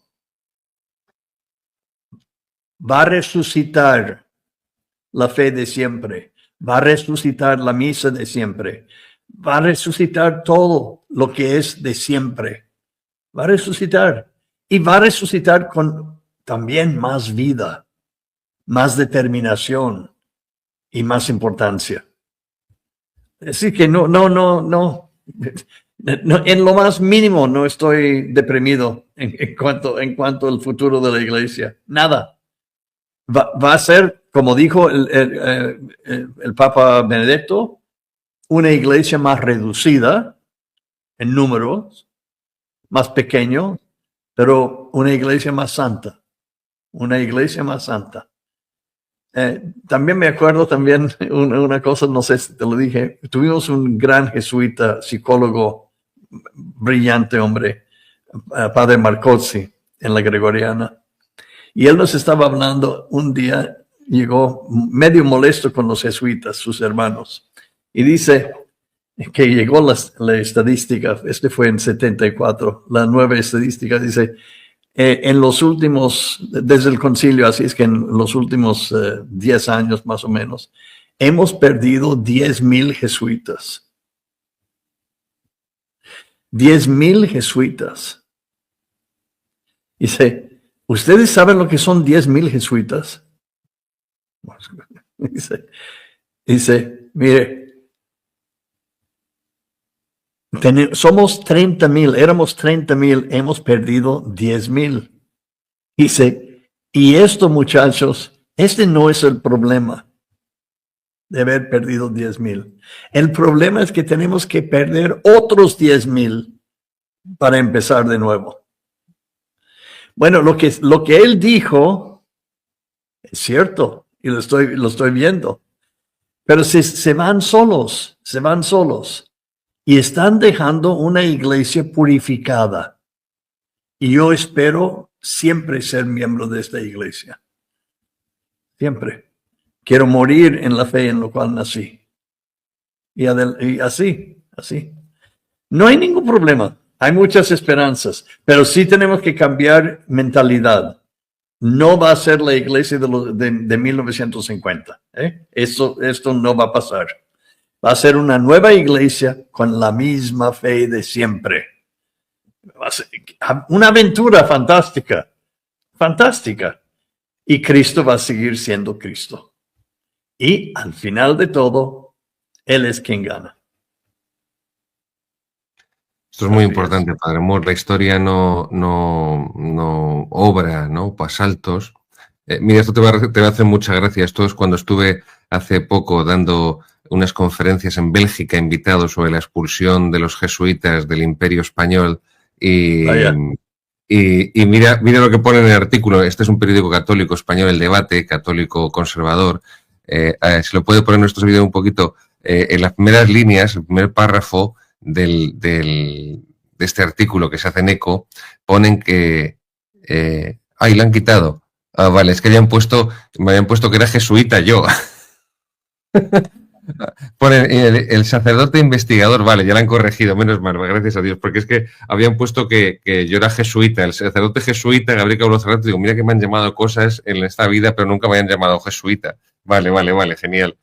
va a resucitar la fe de siempre, va a resucitar la misa de siempre, va a resucitar todo lo que es de siempre. Va a resucitar y va a resucitar con también más vida, más determinación, y más importancia. Así que no. En lo más mínimo no estoy deprimido en cuanto al futuro de la iglesia. Nada. Va a ser, como dijo el Papa Benedicto, una iglesia más reducida en números, más pequeño, pero una iglesia más santa. Una iglesia más santa. También me acuerdo una cosa, no sé si te lo dije, tuvimos un gran jesuita, psicólogo, brillante hombre, padre Marcozzi, en la Gregoriana. Y él nos estaba hablando un día, llegó medio molesto con los jesuitas, sus hermanos, y dice que llegó la estadística, fue en 74, la nueva estadística, dice, en los últimos, desde el concilio, así es que en los últimos 10 años más o menos, hemos perdido 10,000 jesuitas. 10,000 jesuitas. Dice, ¿ustedes saben lo que son 10,000 jesuitas? Dice, mire, somos 30,000, éramos 30,000, hemos perdido 10,000. Dice, y esto, muchachos, este no es el problema de haber perdido 10,000. El problema es que tenemos que perder otros 10,000 para empezar de nuevo. Bueno, lo que él dijo es cierto, y lo estoy viendo. Pero se van solos. Y están dejando una iglesia purificada. Y yo espero siempre ser miembro de esta iglesia. Siempre. Quiero morir en la fe en la cual nací. Y así. No hay ningún problema. Hay muchas esperanzas. Pero sí tenemos que cambiar mentalidad. No va a ser la iglesia de 1950. Esto no va a pasar. Va a ser una nueva iglesia con la misma fe de siempre. Va a ser una aventura fantástica. Y Cristo va a seguir siendo Cristo. Y al final de todo, Él es quien gana. Esto es muy importante, Padre Moore. La historia no obra, ¿no? Pa' saltos. Mira, esto te va a hacer mucha gracia. Esto es cuando estuve hace poco dando unas conferencias en Bélgica, invitados sobre la expulsión de los jesuitas del Imperio Español. Y mira lo que pone en el artículo. Este es un periódico católico español, El Debate, católico conservador. Se lo puede poner en nuestro vídeo un poquito. En las primeras líneas, el primer párrafo de este artículo que se hacen eco, ponen que... ¡ay, la han quitado! Ah, vale, es que me habían puesto que era jesuita yo. Ponen el sacerdote investigador, vale, ya lo han corregido, menos mal, gracias a Dios, porque es que habían puesto que yo era jesuita, el sacerdote jesuita, Gabriel Cabolo Cerrato, digo, mira que me han llamado cosas en esta vida, pero nunca me han llamado jesuita. Vale, genial.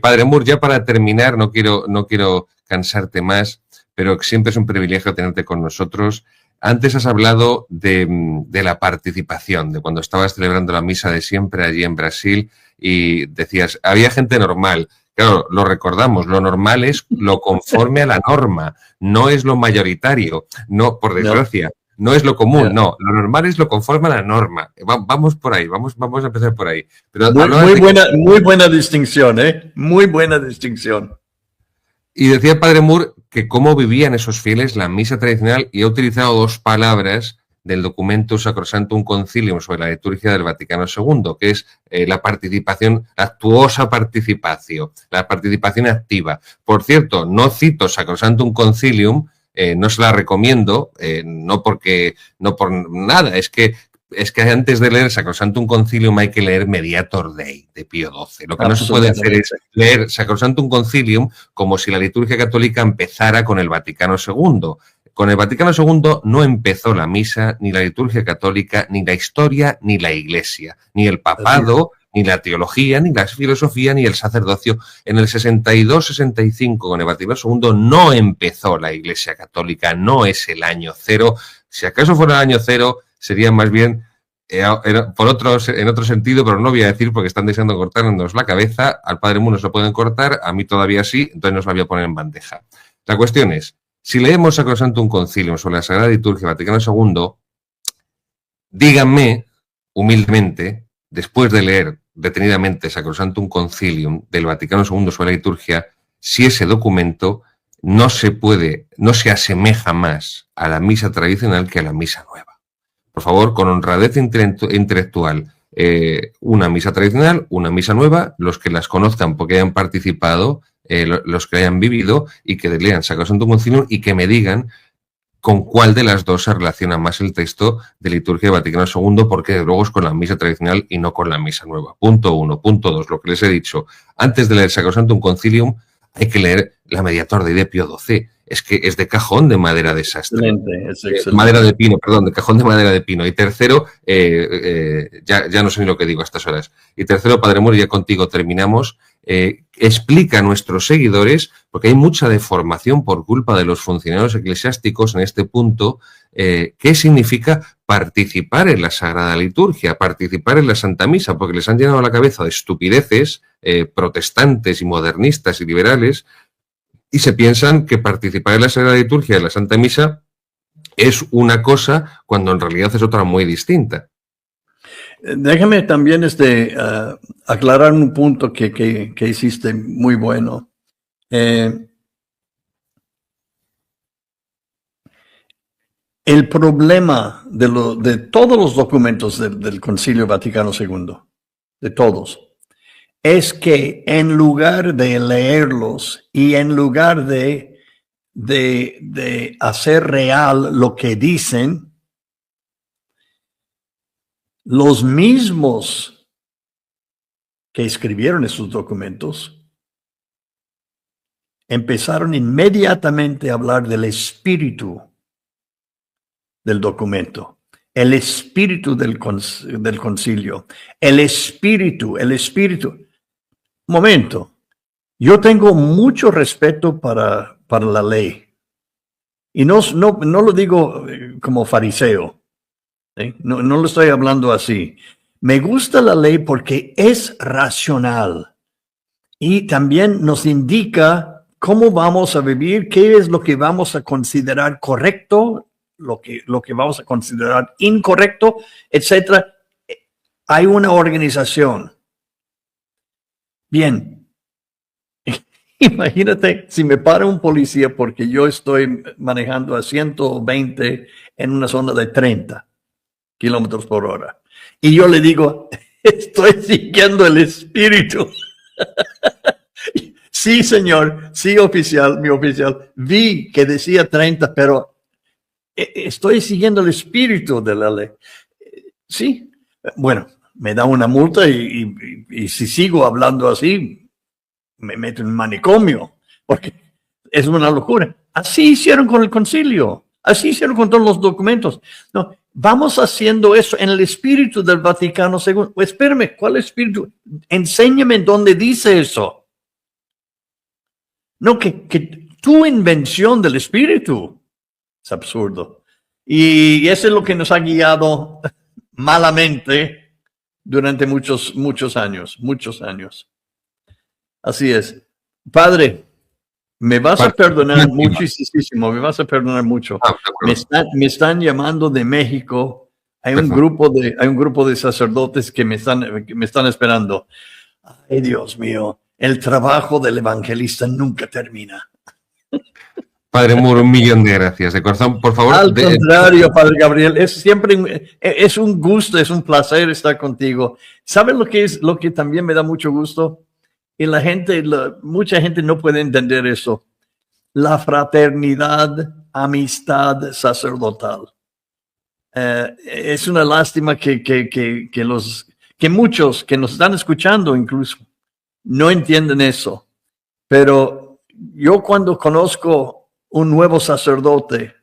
Padre Moore, ya para terminar, no quiero cansarte más, pero siempre es un privilegio tenerte con nosotros. Antes has hablado de la participación, de cuando estabas celebrando la misa de siempre allí en Brasil y decías, había gente normal. Claro, lo recordamos, lo normal es lo conforme a la norma, no es lo mayoritario, no, por desgracia, no es lo común, no, lo normal es lo conforme a la norma. Vamos por ahí, vamos a empezar por ahí. Pero muy buena distinción, muy buena distinción. Y decía el Padre Moore que cómo vivían esos fieles la misa tradicional, y he utilizado dos palabras del documento Sacrosanctum Concilium sobre la liturgia del Vaticano II, que es la participación, la actuosa participación, la participación activa. Por cierto, no cito Sacrosanctum Concilium, no se la recomiendo, no por nada, es que antes de leer Sacrosanctum Concilium hay que leer Mediator Dei de Pío XII. Lo que no se puede hacer es leer Sacrosanctum Concilium como si la liturgia católica empezara con el Vaticano II. Con el Vaticano II no empezó la misa, ni la liturgia católica, ni la historia, ni la iglesia, ni el papado, ni la teología, ni la filosofía, ni el sacerdocio. En el 62-65, con el Vaticano II, no empezó la iglesia católica, no es el año cero. Si acaso fuera el año cero, sería más bien en otro sentido, pero no voy a decir porque están deseando cortarnos la cabeza. Al padre Mu no se lo pueden cortar, a mí todavía sí, entonces nos la voy a poner en bandeja. La cuestión es, si leemos Sacrosanctum Concilium sobre la Sagrada Liturgia Vaticano II, díganme, humildemente, después de leer detenidamente Sacrosanctum Concilium del Vaticano II sobre la liturgia, si ese documento no se asemeja más a la misa tradicional que a la misa nueva. Por favor, con honradez intelectual, una misa tradicional, una misa nueva, los que las conozcan porque hayan participado, los que hayan vivido y que lean Sacrosanctum Concilium y que me digan con cuál de las dos se relaciona más el texto de liturgia de Vaticano II, porque de luego es con la misa tradicional y no con la misa nueva. Punto 1. Punto 2, lo que les he dicho. Antes de leer Sacrosanctum Concilium hay que leer la Mediator de Pío XII. Es que es de cajón de madera de sastre. Excelente. Madera de pino, perdón, de cajón de madera de pino. Y tercero, ya no sé ni lo que digo a estas horas. Y tercero, Padre Mu, ya contigo terminamos. Explica a nuestros seguidores, porque hay mucha deformación por culpa de los funcionarios eclesiásticos en este punto, qué significa participar en la Sagrada Liturgia, participar en la Santa Misa, porque les han llenado la cabeza de estupideces protestantes y modernistas y liberales, y se piensan que participar en la Sagrada Liturgia de la Santa Misa es una cosa cuando en realidad es otra muy distinta. Déjame también aclarar un punto que hiciste muy bueno. El problema de todos los documentos del Concilio Vaticano II, de todos, es que en lugar de leerlos y en lugar de hacer real lo que dicen, los mismos que escribieron esos documentos empezaron inmediatamente a hablar del espíritu del documento, el espíritu del concilio, el espíritu. Momento, yo tengo mucho respeto para la ley y no lo digo como fariseo. No lo estoy hablando así. Me gusta la ley porque es racional y también nos indica cómo vamos a vivir, qué es lo que vamos a considerar correcto, lo que vamos a considerar incorrecto, etc. Hay una organización. Bien. Imagínate si me para un policía porque yo estoy manejando a 120 en una zona de 30 kilómetros por hora. Y yo le digo, estoy siguiendo el espíritu. Sí, señor, sí, oficial, mi oficial. Vi que decía 30, pero estoy siguiendo el espíritu de la ley. Sí, bueno, me da una multa y si sigo hablando así, me meto en un manicomio, porque es una locura. Así hicieron con el concilio. Así hicieron con todos los documentos. No, vamos haciendo eso en el espíritu del Vaticano II. Pues, espérame, ¿cuál espíritu? Enséñame dónde dice eso. No, que tu invención del espíritu. Es absurdo. Y eso es lo que nos ha guiado malamente durante muchos años. Así es. Padre, me vas a perdonar muchísimo, me vas a perdonar mucho. Me están llamando de México. Hay un grupo de sacerdotes que me están esperando. Ay, Dios mío, el trabajo del evangelista nunca termina. Padre Muro, 1.000.000 de gracias. De corazón, por favor. Al contrario, Padre Gabriel, es un gusto, es un placer estar contigo. ¿Sabes lo que también me da mucho gusto? Y mucha gente no puede entender eso. La fraternidad, amistad sacerdotal. Es una lástima que muchos que nos están escuchando incluso no entienden eso. Pero yo cuando conozco un nuevo sacerdote,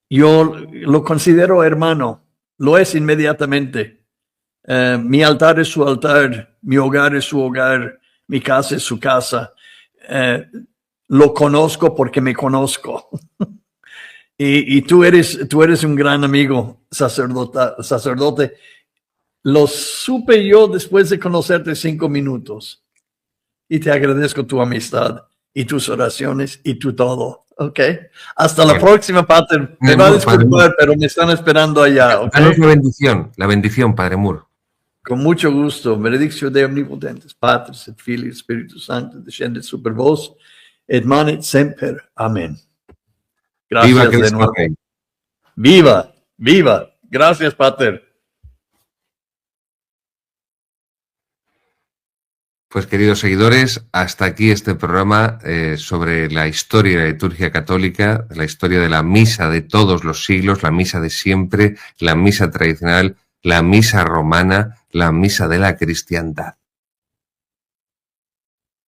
yo lo considero hermano. Lo es inmediatamente. Mi altar es su altar, mi hogar es su hogar, mi casa es su casa. Lo conozco porque me conozco. Y tú eres un gran amigo, sacerdote. Lo supe yo después de conocerte 5 minutos. Y te agradezco tu amistad y tus oraciones y tu todo. ¿Ok? Hasta la próxima, Pater. Me va a disculpar, pero me están esperando allá. ¿Ok? Danos la bendición, Padre Moore. Con mucho gusto. Benedictio Dei omnipotens, Patris et Filii et Spiritus Sanctus, descendet super vos, et manet semper. Amén. Gracias Viva de Cristo nuevo. Rey. Viva, viva. Gracias, Pater. Pues queridos seguidores, hasta aquí este programa sobre la historia de la liturgia católica, la historia de la misa de todos los siglos, la misa de siempre, la misa tradicional, la misa romana, la misa de la cristiandad.